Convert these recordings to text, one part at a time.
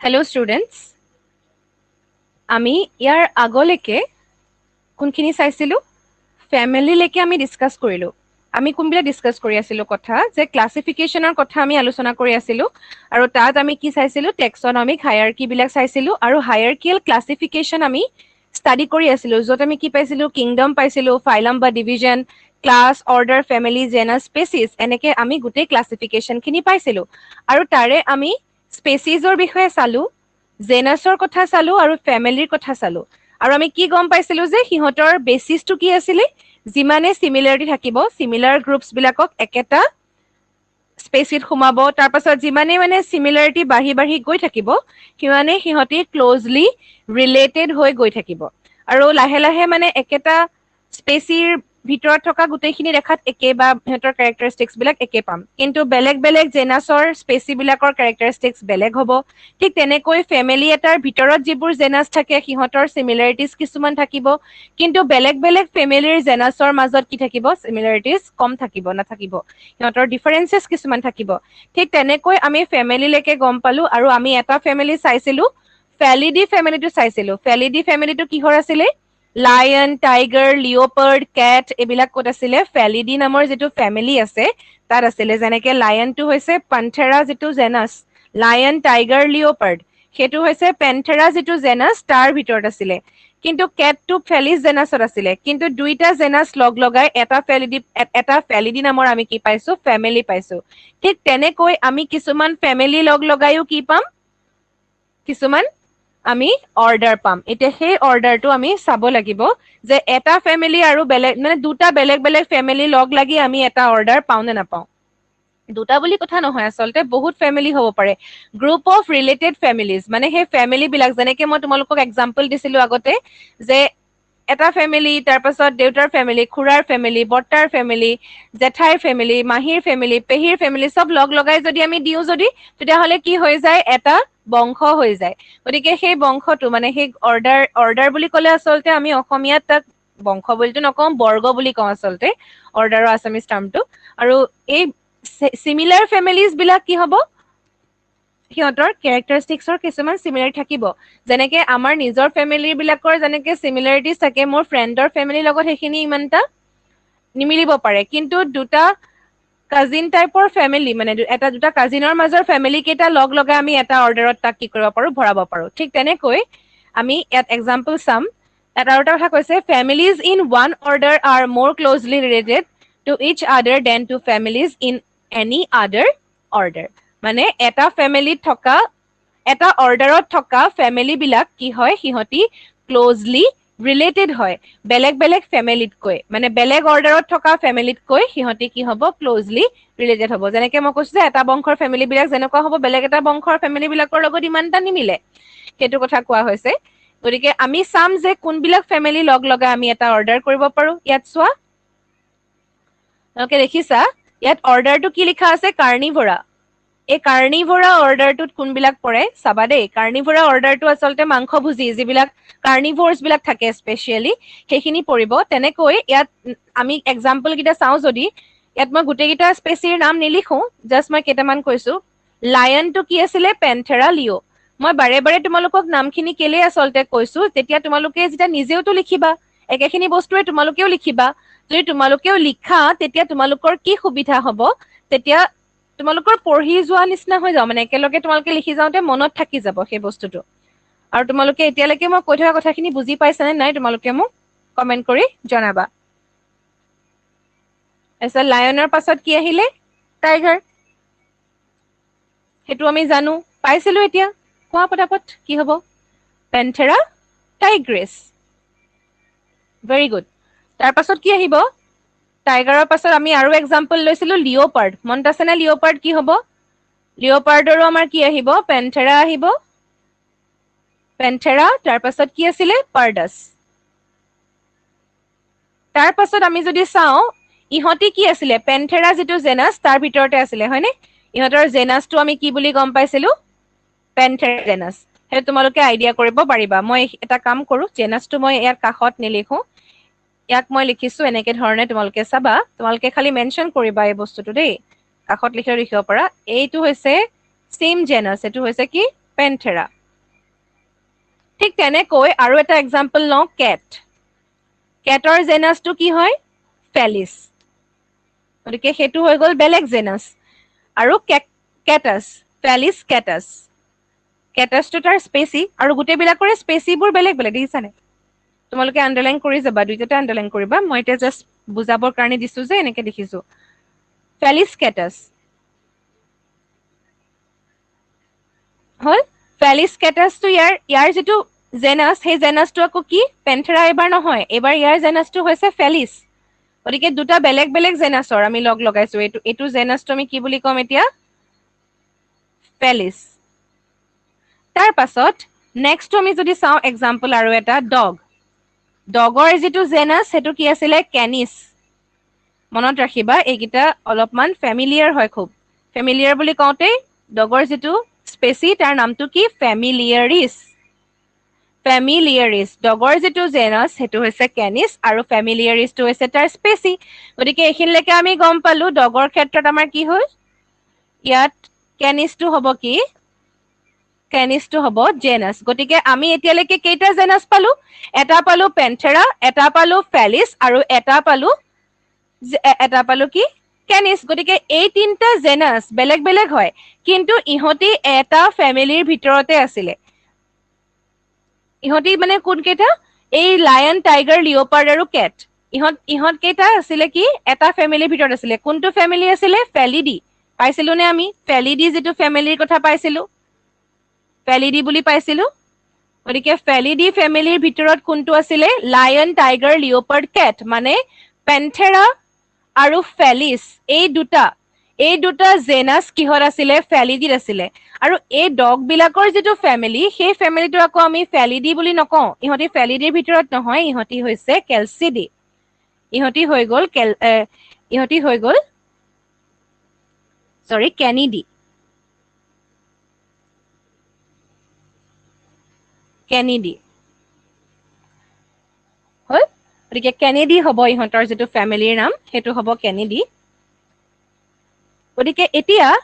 Hello students, আমি ইয়াৰ আগলৈকে কোনখিনি চাইছিলো ফ্যামিলি লেকে আমি ডিসকাস কৰিলো আমি কোনবিলা ডিসকাস কৰি আছিলো কথা যে ক্লাসিফিকেশনৰ কথা আমি আলোচনা কৰি আছিলো আৰু তাত আমি কি চাইছিলো টেক্সনমিক হায়াৰাৰ্কি বিলাক চাইছিলো আৰু হায়াৰাৰ্কিয়েল ক্লাসিফিকেশন আমি স্টাডি কৰি আছিলো য'ত আমি কি পাইছিলো কিংডম পাইছিলো ফাইলাম বা division class order family genus species এনেকে আমি গোটেই ক্লাসিফিকেশন খিনি পাইছিলো আৰু তাৰে আমি স্পেচিছৰ বিষয়ে চালো জেনাছৰ কথা চালো আৰু ফ্যামিলিৰ কথা চালো আৰু আমি কি গম পাইছিলো যে সিহঁতৰ বেচিছটো কি আছিলে যিমানে সিমিলাৰিটি থাকিব সিমিলাৰ গ্ৰুপছ বিলাকক একেটা স্পেচিত সোমাব তাৰ পাছত যিমানে মানে সিমিলাৰিটি বাঢ়ি বাঢ়ি গৈ থাকিব সিমানে সিহঁতি ক্লোজলি ৰিলেটেড হৈ গৈ থাকিব আৰু লাহে লাহে মানে একেটা স্পেচিৰ ভিতৰত থকা গোটেইখিনি দেখাত একে বা সিহঁতৰ ক্যাৰেক্টাৰিষ্টিক্স বিলাক একে পাম কিন্তু বেলেগ বেলেগ জেনাছৰ স্পেচি বিলাকৰ ক্যাৰেক্টাৰিষ্টিক্স বেলেগ হ'ব ঠিক তেনেকৈ ফ্যামিলি এটাৰ ভিতৰত যিবোৰ জেনাছ থাকে সিহঁতৰ সিমিলাৰিটিজ কিছুমান থাকিব কিন্তু বেলেগ বেলেগ ফ্যামিলিৰ জেনাছৰ মাজত কি থাকিব সিমিলাৰিটিজ কম থাকিব নাথাকিব সিহঁতৰ ডিফাৰেন্সেছ কিছুমান থাকিব ঠিক তেনেকৈ আমি ফ্যামিলি লেকে গম পালো আৰু আমি এটা ফ্যামিলি চাইছিলো ফেলিডি ফ্যামিলিটো চাইছিলো ফেলিডি ফ্যামিলিটো কিহৰ আছিলে লায়ন টাইগাৰ লিওপাৰ্ড কেট এইবিলাক ক'ত আছিলে ফেলিডি নামৰ যিটো ফ্যামিলি আছে তাত আছিলে যেনেকে লায়নটো হৈছে পান্থেৰা যিটো জেনাছ লায়ন টাইগাৰ লিওপাৰ্ড সেইটো হৈছে পেন্থেৰা যিটো জেনাছ তাৰ ভিতৰত আছিলে কিন্তু কেটটো ফেলিছ জেনাছত আছিলে কিন্তু দুইটা জেনাছ লগ লগাই এটা ফেলিডি নামৰ আমি কি পাইছো ফ্যামিলি পাইছো ঠিক তেনেকৈ আমি কিছুমান ফ্যামিলি লগ লগাইও কি পাম কিছুমান আমি অৰ্ডাৰ পাম এতিয়া সেই অৰ্ডাৰটো আমি চাব লাগিব যে এটা ফ্যামিলি আৰু বেলেগ মানে দুটা বেলেগ বেলেগ ফ্যামিলি লগ লাগি আমি এটা অৰ্ডাৰ পাও নে নাপাও দুটা বুলি কথা নহয় আচলতে বহুত ফ্যামিলি হ'ব পাৰে গ্ৰুপ অফ ৰিলেটেড ফ্যামিলিজ মানে সেই ফ্যামিলি বিলাক যেনেকে মই তোমালোকক এক্সাম্পল দিছিলো আগতে যে এটা ফ্যামিলি তাৰ পাছত দেউতাৰ ফ্যামিলি খুৰাৰ ফ্যামিলি বৰ্তাৰ ফ্যামিলি জেঠাইৰ ফ্যামিলি মাহীৰ ফ্যামিলি পেহীৰ ফ্যামিলি সব লগ লগাই যদি আমি দিও যদি তেতিয়াহলে কি হৈ যায় এটা বংশ হৈ যায় গতিকে সেই বংশটো মানে সেই অৰ্ডাৰ বুলি ক'লে আচলতে আমি অসমীয়াত তাক বংশ বুলিতো নকওঁ বৰ্গ বুলি কওঁ আচলতে অৰ্ডাৰৰ আছামিজ টাৰ্মটো আৰু এই সিমিলাৰ ফ্যামিলিজ বিলাক কি হ'ব সিহঁতৰ ক্যাৰেক্টাৰিষ্টিক্সৰ কিছুমান সিমিলাৰিটি থাকিব যেনেকে আমাৰ নিজৰ ফ্যামিলি বিলাকৰ যেনেকে সিমিলাৰিটিজ থাকে মোৰ ফ্ৰেণ্ডৰ ফ্যামিলিৰ লগত সেইখিনি ইমানটা নিমিলিব পাৰে কিন্তু দুটা কাজিন টাইপৰ ফ্যামিলি মানে এটা দুটা কাজিনৰ মাজৰ ফ্যামিলি কেইটা লগ লগাই আমি এটা অৰ্ডাৰত তাক কি কৰিব পাৰো ভৰাব পাৰো ঠিক তেনেকৈ আমি ইয়াত এক্সাম্পল চাম এটা আৰু কথা কৈছে families in one order are more closely related to each other than to families in any other order মানে এটা ফ্যামিলিত থকা এটা অৰ্ডাৰত থকা ফ্যামিলি বিলাক কি হয় সিহঁতি ক্লোজলি ৰিলেটেড হয় বেলেগ বেলেগ ফ্যামিলিতকৈ মানে বেলেগ অৰ্ডাৰত থকা ফ্যামিলিতকৈ সিহঁতি কি হ'ব ক্লোজলি ৰিলেটেড হ'ব যেনেকে মই কৈছো যে এটা বংশৰ ফ্যামিলি বিলাক যেনেকুৱা হ'ব বেলেগ এটা বংশৰ ফ্যামিলি বিলাকৰ লগত ইমানটা নিমিলে সেইটো কথা কোৱা হৈছে গতিকে আমি চাম যে কোনবিলাক ফ্যামিলি লগ লগাই আমি এটা অৰ্ডাৰ কৰিব পাৰো ইয়াত চোৱা তোমালোকে দেখিছা ইয়াত অৰ্ডাৰটো কি লিখা আছে কাৰ্নিভৰা এই কাৰ্নিভৰা অৰ্ডাৰটোত কোনবিলাক পৰে চাবা দেই কাৰ্নিভৰা অৰ্ডাৰটো আচলতে মাংসভোজী যিবিলাক কাৰ্নিভৰ্ছ বিলাক থাকে স্পেচিয়েলি সেইখিনি পৰিব তেনেকৈ ইয়াত আমি এক্সাম্পল কেইটা চাওঁ যদি ইয়াত মই গোটেইকেইটা স্পেচিৰ নাম নিলিখো জাষ্ট মই কেইটামান কৈছো লায়নটো কি আছিলে পেন্থেৰা লিঅ মই বাৰে বাৰে তোমালোকক নামখিনি কেলে আচলতে কৈছো তেতিয়া তোমালোকে যেতিয়া নিজেওতো লিখিবা একেখিনি বস্তুৱে তোমালোকেও লিখিবা যদি তোমালোকেও লিখা তেতিয়া তোমালোকৰ কি সুবিধা হ'ব তেতিয়া তোমালোকৰ পঢ়ি যোৱা নিচিনা হৈ যাও মানে একেলগে তোমালোকে লিখি যাওঁতে মনত থাকি যাব সেই বস্তুটো আৰু তোমালোকে এতিয়ালৈকে মই কৈ থকা কথাখিনি বুজি পাইছানে নাই তোমালোকে মোক কমেন্ট কৰি জনাবা এসা লায়নৰ পাছত কি আহিলে টাইগাৰ সেইটো আমি জানো পাইছিলো এতিয়া কোৱা পটাপট কি হ'ব পেন্থেৰা টাইগ্ৰেছ ভেৰি গুড তাৰ পাছত কি আহিব টাইগাৰৰ পাছত আমি আৰু এক্সাম্পল লৈছিলো লিওপাৰ্ড মনত আছে নে লিওপাৰ্ড কি হ'ব লিওপাৰ্ডৰো আমাৰ কি আহিব পেন্থেৰা আহিব পেন্থেৰা তাৰ পাছত কি আছিলে পাৰ্ডাছ তাৰ পাছত আমি যদি চাওঁ ইহঁতি কি আছিলে পেন্থেৰা যিটো জেনাছ তাৰ ভিতৰতে আছিলে হয়নে ইহঁতৰ জেনাছটো আমি কি বুলি গম পাইছিলো পেন্থেৰা জেনাছ সেইটো তোমালোকে আইডিয়া কৰিব পাৰিবা মই এটা কাম কৰো জেনাছটো মই ইয়াৰ কাষত নিলিখো ইয়াক মই লিখিছো এনেকে ধৰণে তোমালোকে চাবা তোমালোকে খালি মেনশন কৰিবা এই বস্তুটো দেই কাষত লিখিব পাৰা এইটো হৈছে সেম জেনাছ এইটো হৈছে কি পেন্থেৰা ঠিক তেনেকৈ আৰু এটা এক্সাম্পল লওঁ কেট কেটৰ জেনাছটো কি হয় ফেলিছ গতিকে সেইটো হৈ গ'ল বেলেগ জেনাছ আৰু কেটাছ ফেলিছ কেটাছ কেটাছটো তাৰ স্পেচি আৰু গোটেইবিলাকৰে স্পেচিবোৰ বেলেগ বেলেগ দেখিছানে তোমালোকে আণ্ডাৰলাইন কৰি যাবা দুইটাতে আণ্ডাৰলাইন কৰিবা মই এতিয়া জাষ্ট বুজাবৰ কাৰণে দিছো যে এনেকে দেখিছো ফেলিছ কেটাছ হল ফেলিছ কেটাছটো ইয়াৰ যিটো জেনাছ সেই জেনাছটো আকৌ কি পেন্থেৰা এবাৰ নহয় এবাৰ ইয়াৰ জেনাছটো হৈছে ফেলিছ গতিকে দুটা বেলেগ বেলেগ জেনাছৰ আমি লগ লগাইছো এইটো জেনাছটো আমি কি বুলি ক'ম এতিয়া ফেলিছ তাৰ পাছত নেক্সটটো আমি যদি চাওঁ এক্সাম্পল আৰু এটা ডগৰ যিটো জেনাছ সেইটো কি আছিলে কেনিছ মনত ৰাখিবা এইকেইটা অলপমান ফেমিলিয়াৰ হয় খুব ফেমিলিয়াৰ বুলি কওঁতেই ডগৰ যিটো স্পেচি তাৰ নামটো কি ফেমিলিয়াৰিছ ডগৰ যিটো জেনাছ সেইটো হৈছে কেনিছ আৰু ফেমিলিয়াৰিছটো হৈছে তাৰ স্পেচি গতিকে এইখিনিলৈকে আমি গম পালো ডগৰ ক্ষেত্ৰত আমাৰ কি হ'ল ইয়াত কেনিছটো হ'ব কি কেনিছটো হ'ব জেনাছ গতিকে আমি এতিয়ালৈকে কেইটা জেনাছ পালো এটা পালো পেন্থেৰা এটা পালো ফেলিছ আৰু এটা পালো কি কেনিছ গতিকে এই তিনটা জেনাছ বেলেগ বেলেগ হয় কিন্তু ইহঁতি এটা ফেমিলিৰ ভিতৰতে আছিলে ইহঁতি মানে কোন কেইটা এই লায়ন টাইগাৰ লিঅ'পাৰ্ড আৰু কেট ইহঁত কেইটা আছিলে কি এটা ফেমিলিৰ ভিতৰত আছিলে কোনটো ফেমিলি আছিলে ফেলিডি পাইছিলো নে আমি ফেলিডি যিটো ফেমিলিৰ কথা পাইছিলো ফেলিডি বুলি পাইছিলো গতিকে ফেলিডি ফেমিলিৰ ভিতৰত কোনটো আছিলে লায়ন টাইগাৰ লিঅ'পাৰ্ড কেট মানে পেন্থেৰা আৰু ফেলিছ এই দুটা জেনাছ কিহত আছিলে ফেলিডিত আছিলে আৰু এই ডগ বিলাকৰ যিটো ফেমিলি সেই ফেমিলিটো আকৌ আমি ফেলিডি বুলি নকওঁ ইহঁতি ফেলিডিৰ ভিতৰত নহয় ইহঁতি হৈছে কেলচিডি ইহঁতি হৈ গ'ল কেনিডি হ'ল গতিকে কেনেডি হ'ব ইহঁতৰ যিটো ফেমিলিৰ নাম সেইটো হ'ব কেনেডি গতিকে এতিয়া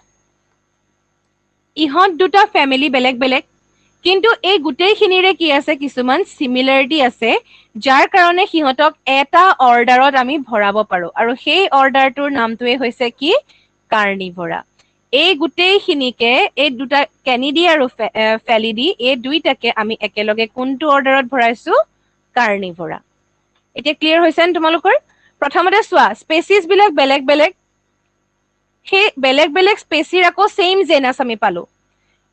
ইহঁত দুটা ফেমিলি বেলেগ বেলেগ কিন্তু এই গোটেইখিনিৰে কি আছে কিছুমান চিমিলাৰিটি আছে যাৰ কাৰণে সিহঁতক এটা অৰ্ডাৰত আমি ভৰাব পাৰো আৰু সেই অৰ্ডাৰটোৰ নামটোৱে হৈছে কি কাৰ্নিভৰা এই গোটেইখিনিকে এই দুটা কেনিডি আৰু ফেলিডি এই দুইটাকে আমি একেলগে কোনটো অৰ্ডাৰত ভৰাইছো কাৰ্নিভৰা এতিয়া ক্লিয়াৰ হৈছে নে তোমালোকৰ প্ৰথমতে চোৱা স্পেচিছ বিলাক বেলেগ বেলেগ সেই বেলেগ বেলেগ স্পেচিৰ আকৌ চেইম জেনাছ আমি পালো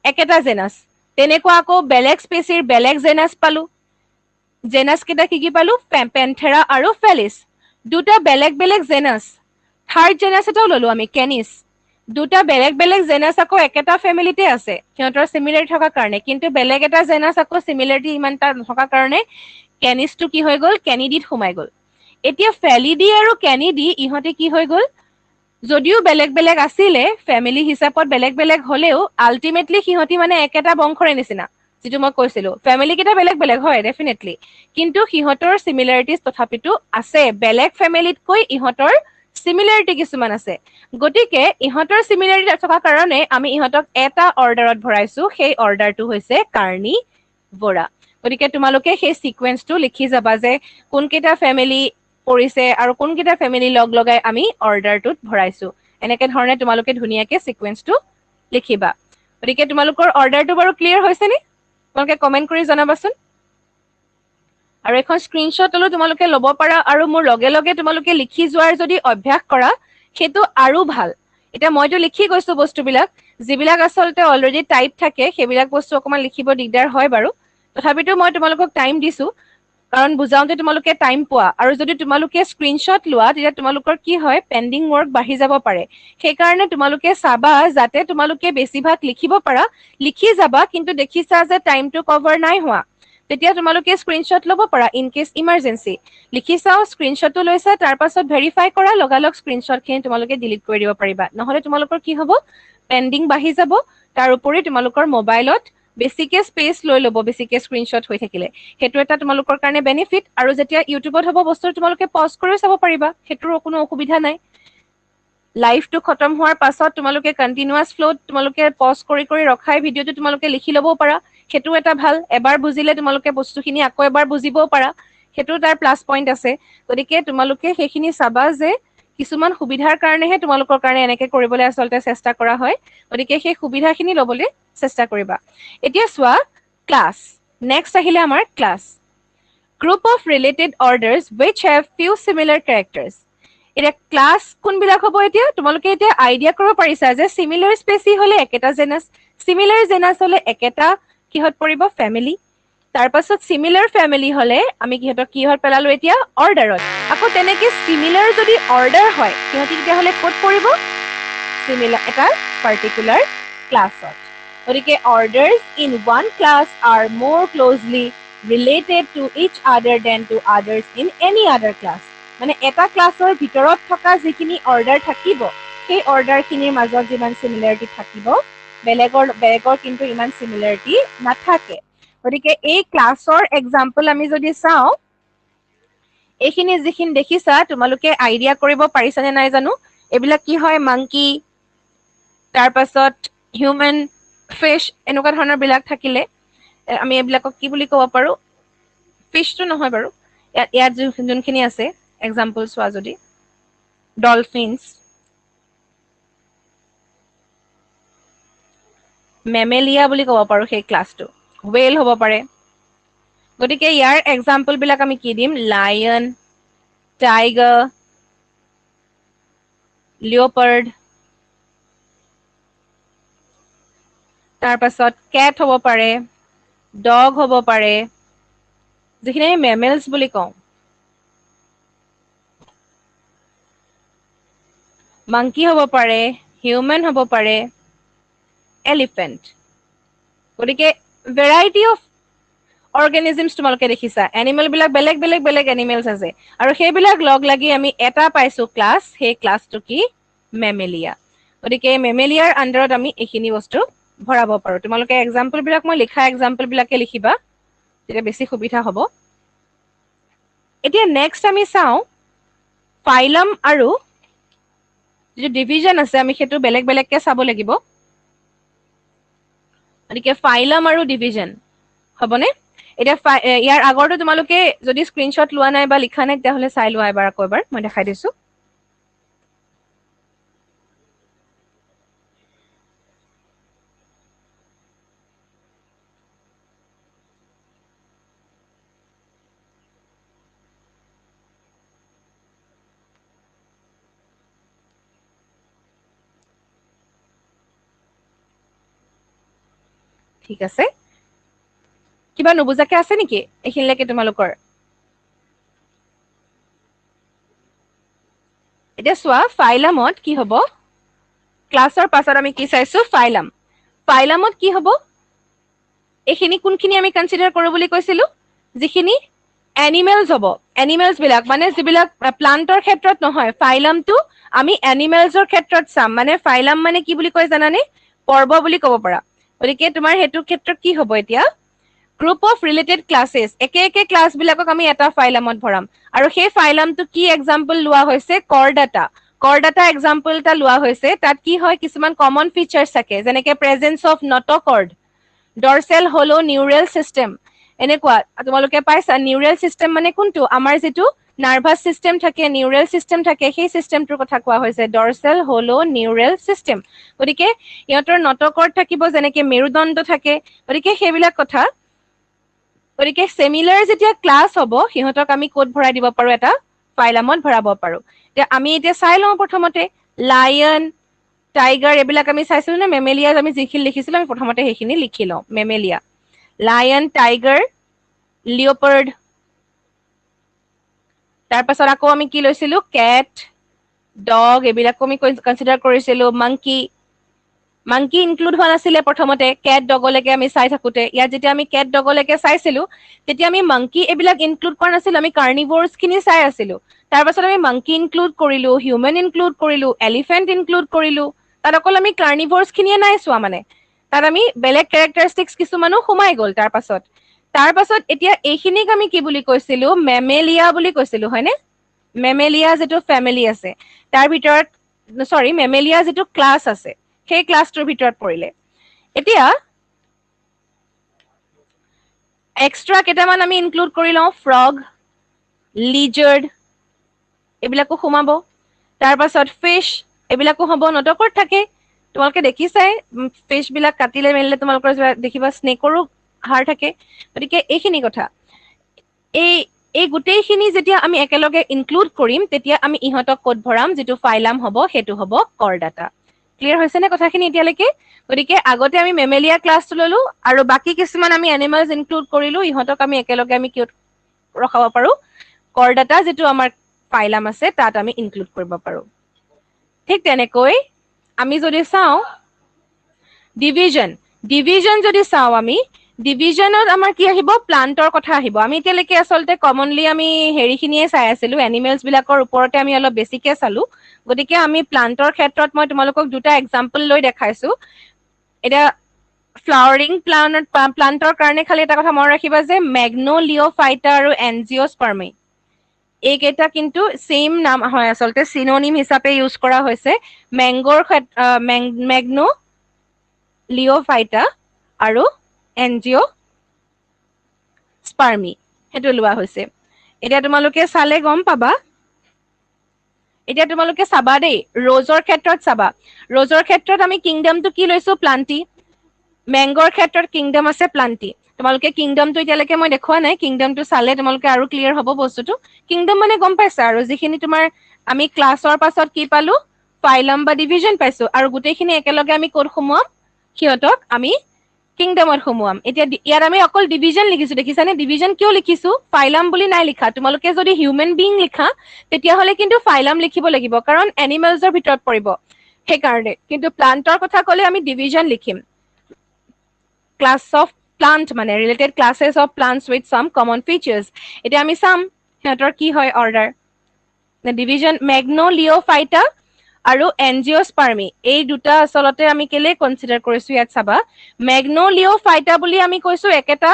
একেটা জেনাছ তেনেকুৱা আকৌ বেলেগ স্পেচিৰ বেলেগ জেনাছ পালো জেনাছ কেইটা কি পালো পেন্থেৰা আৰু ফেলিছ দুটা বেলেগ বেলেগ জেনাছ থাৰ্ড জেনাছ এটাও ললো আমি কেনিছ দুটা বেলেগ বেলেগ জেনাছ আকৌ একেটা ফেমিলিতে আছে সিহঁতৰ চিমিলাৰিটি থকাৰ কাৰণে কিন্তু বেলেগ এটা জেনাছ আকৌ চিমিলাৰিটি ইমান এটা নথকাৰ কাৰণে কেনিছটো কি হৈ গ'ল কেনিডিত সোমাই গ'ল এতিয়া ফেলিডি আৰু কেনিডি ইহঁতে কি হৈ গ'ল যদিও বেলেগ বেলেগ আছিলে ফেমিলি হিচাপত বেলেগ বেলেগ হলেও আল্টিমেটলি সিহঁতি মানে একেটা বংশৰে নিচিনা যিটো মই কৈছিলো ফেমিলি কেইটা বেলেগ বেলেগ হয় ডেফিনেটলি কিন্তু সিহঁতৰ চিমিলাৰিটিজ তথাপিতো আছে বেলেগ ফেমিলিতকৈ ইহঁতৰ চিমিলাৰিটি কিছুমান আছে গতিকে ইহঁতৰ চিমিলাৰিটি থকা কাৰণে আমি ইহঁতক এটা অৰ্ডাৰত ভৰাইছো সেই অৰ্ডাৰটো হৈছে কাৰ্নিভৰা গতিকে তোমালোকে সেই চিকুৱেন্সটো লিখি যাবা যে কোনকেইটা ফেমিলি পৰিছে আৰু কোনকেইটা ফেমিলি লগ লগাই আমি অৰ্ডাৰটোত ভৰাইছো এনেকে ধৰণে তোমালোকে ধুনীয়াকে চিকুৱেন্সটো লিখিবা গতিকে তোমালোকৰ অৰ্ডাৰটো বাৰু ক্লিয়াৰ হৈছে নে তোমালোকে কমেন্ট কৰি জনাবাচোন আৰু এখন স্ক্ৰীনশ্বট হলেও তোমালোকে ল'ব পাৰা আৰু মোৰ লগে লগে তোমালোকে লিখি যোৱাৰ যদি অভ্যাস কৰা সেইটো আৰু ভাল এতিয়া মইতো লিখি গৈছো বস্তুবিলাক যিবিলাক আচলতে অলৰেডি টাইপ থাকে সেইবিলাক বস্তু অকমান লিখিব দিগদাৰ হয় বাৰু তথাপিতো মই তোমালোকক টাইম দিছো কাৰণ বুজাওঁতে তোমালোকে টাইম পোৱা আৰু যদি তোমালোকে স্ক্ৰীনশ্বট লোৱা তেতিয়া তোমালোকৰ কি হয় পেণ্ডিং ৱৰ্ক বাঢ়ি যাব পাৰে সেইকাৰণে তোমালোকে চাবা যাতে তোমালোকে বেছিভাগ লিখিব পাৰা লিখি যাবা কিন্তু দেখিছা যে টাইমটো কভাৰ নাই হোৱা তেতিয়া তোমালোকে স্ক্ৰীনশ্বট ল'ব পাৰা ইন কেছ ইমাৰ্জেঞ্চি লিখি চাও স্ক্ৰীনশ্বটটো লৈছা তাৰ পাছত ভেৰিফাই কৰা লগালগ স্ক্ৰীনশ্বটখিনি তোমালোকে ডিলিট কৰি দিব পাৰিবা নহলে তোমালোকৰ কি হ'ব পেণ্ডিং বাঢ়ি যাব তাৰ উপৰি তোমালোকৰ মোবাইলত বেছিকে স্পেচ লৈ ল'ব বেছিকে স্ক্ৰীনশ্বট হৈ থাকিলে সেইটো এটা তোমালোকৰ কাৰণে বেনিফিট আৰু যেতিয়া ইউটিউবত হ'ব বস্তু তোমালোকে পজ কৰিও চাব পাৰিবা সেইটোৰ কোনো অসুবিধা নাই লাইভটো খতম হোৱাৰ পাছত তোমালোকে কণ্টিনিউৱাছ ফ্ল'ত তোমালোকে পজ কৰি কৰি ৰখাই ভিডিঅ'টো তোমালোকে লিখি ল'বও পাৰা সেইটো এটা ভাল এবাৰ বুজিলে তোমালোকে বস্তুখিনি আকৌ এবাৰ বুজিবও পাৰা সেইটো তাৰ প্লাস পইণ্ট আছে গতিকে তোমালোকে সেইখিনি চাবা যে কিছুমান সুবিধাৰ কাৰণেহে তোমালোকৰ কাৰণে এনেকে কৰিবলৈ আচলতে চেষ্টা কৰা হয় গতিকে সেই সুবিধাখিনি ল'বলৈ চেষ্টা কৰিবা এতিয়া চোৱা ক্লাছ নেক্সট আহিলে আমাৰ class group of related orders which have few similar characters এটা ক্লাছ কোনবিলাক হ'ব এতিয়া তোমালোকে এতিয়া আইডিয়া কৰিব পাৰিছা যে সিমিলাৰ স্পেচি হলে একেটা জেনাস সিমিলাৰ জেনাস হলে একেটা কিহত পৰিব ফ্যামিলি তাৰ পাছত সিমিলাৰ ফ্যামিলি হলে আমি কিহত পেলালো এতিয়া অৰ্ডাৰত আকৌ তেনেকে সিমিলাৰ যদি অৰ্ডাৰ হয় কিহতি তেতিয়া হলে ক'ত পৰিব সিমিলাৰ এটা পাৰ্টিকুলাৰ ক্লাছত গতিকে orders in one class are more closely related to each other than to others in any other class মানে এটা ক্লাছৰ ভিতৰত থকা যিখিনি অৰ্ডাৰ থাকিব সেই অৰ্ডাৰখিনিৰ মাজত যিমান সিমিলাৰিটি থাকিব বেলেগৰ কিন্তু ইমান সিমিলাৰিটি নাথাকে গতিকে এই ক্লাছৰ এক্সাম্পল আমি যদি চাওঁ এইখিনি যিখিনি দেখিছা তোমালোকে আইডিয়া কৰিব পাৰিছানে নাই জানো এইবিলাক কি হয় মাংকি তাৰ পাছত হিউম্যান ফিশ এনেকুৱা ধৰণৰ বিলাক থাকিলে আমি এইবিলাকক কি বুলি ক'ব পাৰো ফিশটো নহয় বাৰু ইয়াত যোনখিনি আছে এক্সাম্পল চোৱা যদি ডলফিনছ মেমেলিয়া বুলি ক'ব পাৰো সেই ক্লাছটো ৱেল হ'ব পাৰে গতিকে ইয়াৰ এক্সাম্পল বিলাক আমি কি দিম লায়ন টাইগাৰ লিওপাৰ্ড তাৰ পাছত কেট হ'ব পাৰে ডগ হ'ব পাৰে যিখিনি আমি মেমেলছ বুলি কওঁ মাংকি হ'ব পাৰে হিউম্যান হ'ব পাৰে এলিফেন্ট গতিকে ভেৰাইটি অফ অৰ্গেনিজমছ তোমালোকে দেখিছা এনিমেল বিলাক বেলেগ এনিমেলছ আছে আৰু সেইবিলাক লগ লাগি আমি এটা পাইছো ক্লাছ সেই ক্লাছটো কি মেমেলিয়া গতিকে মেমেলিয়াৰ আন্ডাৰত আমি এইখিনি বস্তু ভৰাব পাৰো তোমালোকে এক্সাম্পল বিলাক মই লিখা এক্সাম্পল বিলাকে লিখিবা তেতিয়া বেছি সুবিধা হ'ব এতিয়া নেক্সট আমি চাওঁ ফাইলাম আৰু যিটো ডিভিজন আছে আমি সেইটো বেলেগকে চাব লাগিব গতিকে ফাইলাম আৰু ডিভিজন হ'বনে এতিয়া ইয়াৰ আগৰটো তোমালোকে যদি স্ক্ৰীনশ্বট লোৱা নাই বা লিখা নাই তেতিয়াহ'লে চাই লোৱা এবাৰ আকৌ এবাৰ মই দেখাই দিছো ঠিক আছে কিবা নুবুজাকে আছে নেকি এইখিনিলৈকে তোমালোকৰ এতিয়া চোৱা ফাইলামত কি হ'ব ক্লাছৰ পাছত আমি কি চাইছো ফাইলামত কি হ'ব এইখিনি কোনখিনি আমি কনসিডাৰ কৰো বুলি কৈছিলো যিখিনি এনিমেলছ হ'ব এনিমেলছ বিলাক মানে যিবিলাক প্লান্টৰ ক্ষেত্ৰত নহয় ফাইলামটো আমি এনিমেলছৰ ক্ষেত্ৰত চাম মানে ফাইলাম মানে কি বুলি কয় জানানে পৰ্ব বুলি ক'ব পাৰা গতিকে তোমাৰ সেইটো ক্ষেত্ৰত কি হ'ব এতিয়া গ্ৰুপ অফ ৰিলেটেড ক্লাছেছ একে ক্লাছ বিলাকক আমি এটা ফাইলামত ভৰাম আৰু সেই ফাইলামটো কি এক্সাম্পল লোৱা হৈছে কৰডাটা এক্সাম্পল এটা লোৱা হৈছে তাত কি হয় কিছুমান কমন ফিচাৰ্ছ থাকে যেনেকে প্ৰেজেন্স অফ নটকৰ্ড ডৰচেল হলো নিউৰেল চিষ্টেম এনেকুৱা তোমালোকে পাইছা নিউৰেল চিষ্টেম মানে কোনটো আমাৰ যিটো নাৰ্ভাছ চিষ্টেম থাকে নিউৰেল চিষ্টেম থাকে সেই চিষ্টেমটোৰ কথা কোৱা হৈছে ডৰচেল হলো নিউৰেল চিষ্টেম গতিকে ইহঁতৰ নটকৰ্ড থাকিব যেনেকে মেৰুদণ্ড থাকে গতিকে সেইবিলাক কথা গতিকে সিমিলাৰ যেতিয়া ক্লাছ হ'ব সিহঁতক আমি ক'ত ভৰাই দিব পাৰো এটা ফাইলামত ভৰাব পাৰো আমি এতিয়া চাই লওঁ প্ৰথমতে লায়ন টাইগাৰ এইবিলাক আমি চাইছিলো নে মেমেলিয়া আমি যিখিনি লিখিছিলো আমি প্ৰথমতে সেইখিনি লিখি লওঁ মেমেলিয়া লায়ন টাইগাৰ লিওপাৰ্ড তাৰ পাছত আকৌ আমি কি লৈছিলো কেট ডগ এইবিলাকো আমি কনসিডাৰ কৰিছিলো মাংকি ইনক্লুড হোৱা নাছিলে প্ৰথমতে কেট ডগলৈকে আমি চাই থাকোতে ইয়াত যেতিয়া আমি কেট ডগলৈকে চাইছিলো তেতিয়া আমি মাংকি এইবিলাক ইনক্লুড কৰা নাছিলো আমি কাৰ্নিভোৰ্ছ খিনি চাই আছিলো তাৰ পাছত আমি মাংকি ইনক্লুড কৰিলো হিউমেন ইনক্লুড কৰিলো এলিফেন্ট ইনক্লুড কৰিলো তাত অকল আমি কাৰ্নিভোৰ্ছ খিনিয়ে নাই চোৱা মানে তাত আমি বেলেগ কেৰেক্টাৰিষ্টিক্স কিছুমানো সোমাই গ'ল তাৰ পাছত এতিয়া এইখিনিক আমি কি বুলি কৈছিলো মেমেলিয়া বুলি কৈছিলো হয়নে মেমেলিয়া যিটো ফেমিলি আছে তাৰ ভিতৰত মেমেলিয়া যিটো ক্লাছ আছে সেই ক্লাছটোৰ ভিতৰত পৰিলে এতিয়া এক্সট্ৰা কেইটামান আমি ইনক্লুড কৰি লওঁ, ফ্ৰগ, লিজাৰ্ড এইবিলাকো সোমাব। তাৰ পাছত ফিছ এইবিলাকো হ'ব, নটকত থাকে। তোমালোকে দেখিছাই ফিছবিলাক কাটিলে মেলিলে তোমালোকৰ দেখিবা স্নেকৰো হাড় থাকে। গতিকে এইখিনি কথা, এই গোটেইখিনি যেতিয়া আমি একেলগে ইনক্লুড কৰিম তেতিয়া আমি ইহঁতক ক'ত ভৰাম, যিটো ফাইলাম হ'ব সেইটো হ'ব কৰডাটা। ক্লিয়াৰ হৈছে নে কথাখিনি এতিয়ালৈকে? গতিকে আগতে আমি মেমেলিয়া ক্লাছটো ললো আৰু বাকী কিছুমান আমি এনিমেলছ ইনক্লুড কৰিলো, ইহঁতক আমি একেলগে আমি কিয় ৰখাব পাৰো, কৰডাটা যিটো আমাৰ ফাইলাম আছে তাত আমি ইনক্লুড কৰিব পাৰো। ঠিক তেনেকৈ আমি যদি চাওঁ ডিভিজন যদি চাওঁ আমি ডিভিজনত আমাৰ কি আহিব, প্লান্টৰ কথা আহিব। আমি এতিয়ালৈকে আচলতে কমনলি আমি হেৰিখিনিয়ে চাই আছিলো, এনিমেলছ বিলাকৰ ওপৰতে আমি অলপ বেছিকে চালো। গতিকে আমি প্লান্টৰ ক্ষেত্ৰত মই তোমালোকক দুটা এক্সাম্পল লৈ দেখাইছো। এতিয়া ফ্লাৱাৰিং প্লান্টৰ কাৰণে খালি এটা কথা মনত ৰাখিবা যে মেগনলিঅ'ফাইটা আৰু এনজিঅ'স্পাৰ্মি এইকেইটা কিন্তু ছেইম নাম হয়, আচলতে চিনোনিম হিচাপে ইউজ কৰা হৈছে। মেগনলিঅ'ফাইটা আৰু এনজিঅ'স্পাৰ্মি সেইটো লোৱা হৈছে। এতিয়া তোমালোকে চালে গম পাবা। এতিয়া তোমালোকে চাবা দেই, ৰ'জৰ ক্ষেত্ৰত চাবা। ৰ'জৰ ক্ষেত্ৰত আমি কিংডমটো কি লৈছো, প্লান্টি। মেংগৰ ক্ষেত্ৰত কিংডম আছে প্লান্টি। তোমালোকে কিংডমটো এতিয়ালৈকে মই দেখুওৱা নাই, কিংডমটো চালে তোমালোকে আৰু ক্লিয়াৰ হ'ব বস্তুটো। কিংডম মানে গম পাইছা আৰু, যিখিনি তোমাৰ আমি ক্লাছৰ পাছত কি পালো, ফাইলাম বা ডিভিজন পাইছো, আৰু গোটেইখিনি একেলগে আমি ক'ত সোমোৱাম, সিহঁতক আমি কিংডমত সোমোৱাম। এতিয়া ইয়াত আমি অকল ডিভিজন লিখিছো, দেখিছানে? ডিভিজন কিয় লিখিছো, ফাইলাম বুলি নাই লিখা। তোমালোকে যদি হিউমেন বিং লিখা তেতিয়াহ'লে কিন্তু ফাইলাম লিখিব লাগিব, কাৰণ এনিমেলছৰ ভিতৰত পৰিব সেইকাৰণে। কিন্তু প্লান্টৰ কথা ক'লে আমি ডিভিজন লিখিম। ক্লাছ অফ প্লান্ট মানে ৰিলেটেড ক্লাছেছ অফ প্লান্টছ উইথ চাম কমন ফিচাৰ্ছ। এতিয়া আমি চাম সিহঁতৰ কি হয় অৰ্ডাৰ। ডিভিজন মেগনলিঅ'ফাইটা আৰু এনজিঅ'স্পাৰ্মি এই দুটা আচলতে আমি কেলে কনচিডাৰ কৰিছো, ইয়াত চাবা। মেগনলিঅ'ফাইটা বুলি আমি কৈছো একেটা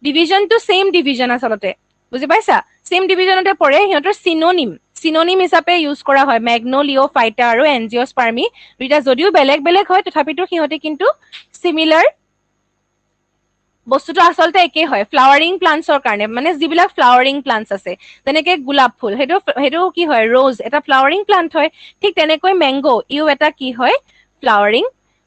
ডিভিজনটো ছেইম ডিভিজন আচলতে, বুজি পাইছা? ছেইম ডিভিজনতে পৰে, সিহঁতৰ চিনোনিম হিচাপে ইউজ কৰা হয় মেগনলিঅ'ফাইটা আৰু এনজিঅ'স্পাৰ্মি। দুইটা যদিও বেলেগ বেলেগ হয় তথাপিতো সিহঁতে কিন্তু চিমিলাৰ, বস্তুটো আচলতে একেই হয়। ফ্লাৱাৰিং প্লান্টছৰ কাৰণে, মানে যিবিলাক ফ্লাৱাৰিং প্লান্টছ আছে, যেনেকে গোলাপ ফুল, সেইটো কি হয়, ৰ'জ এটা ফ্লাৱাৰিং প্লান্ট হয়। ঠিক তেনেকৈ মেংগো ইও এটা কি হয়, ফ্লাৱাৰিং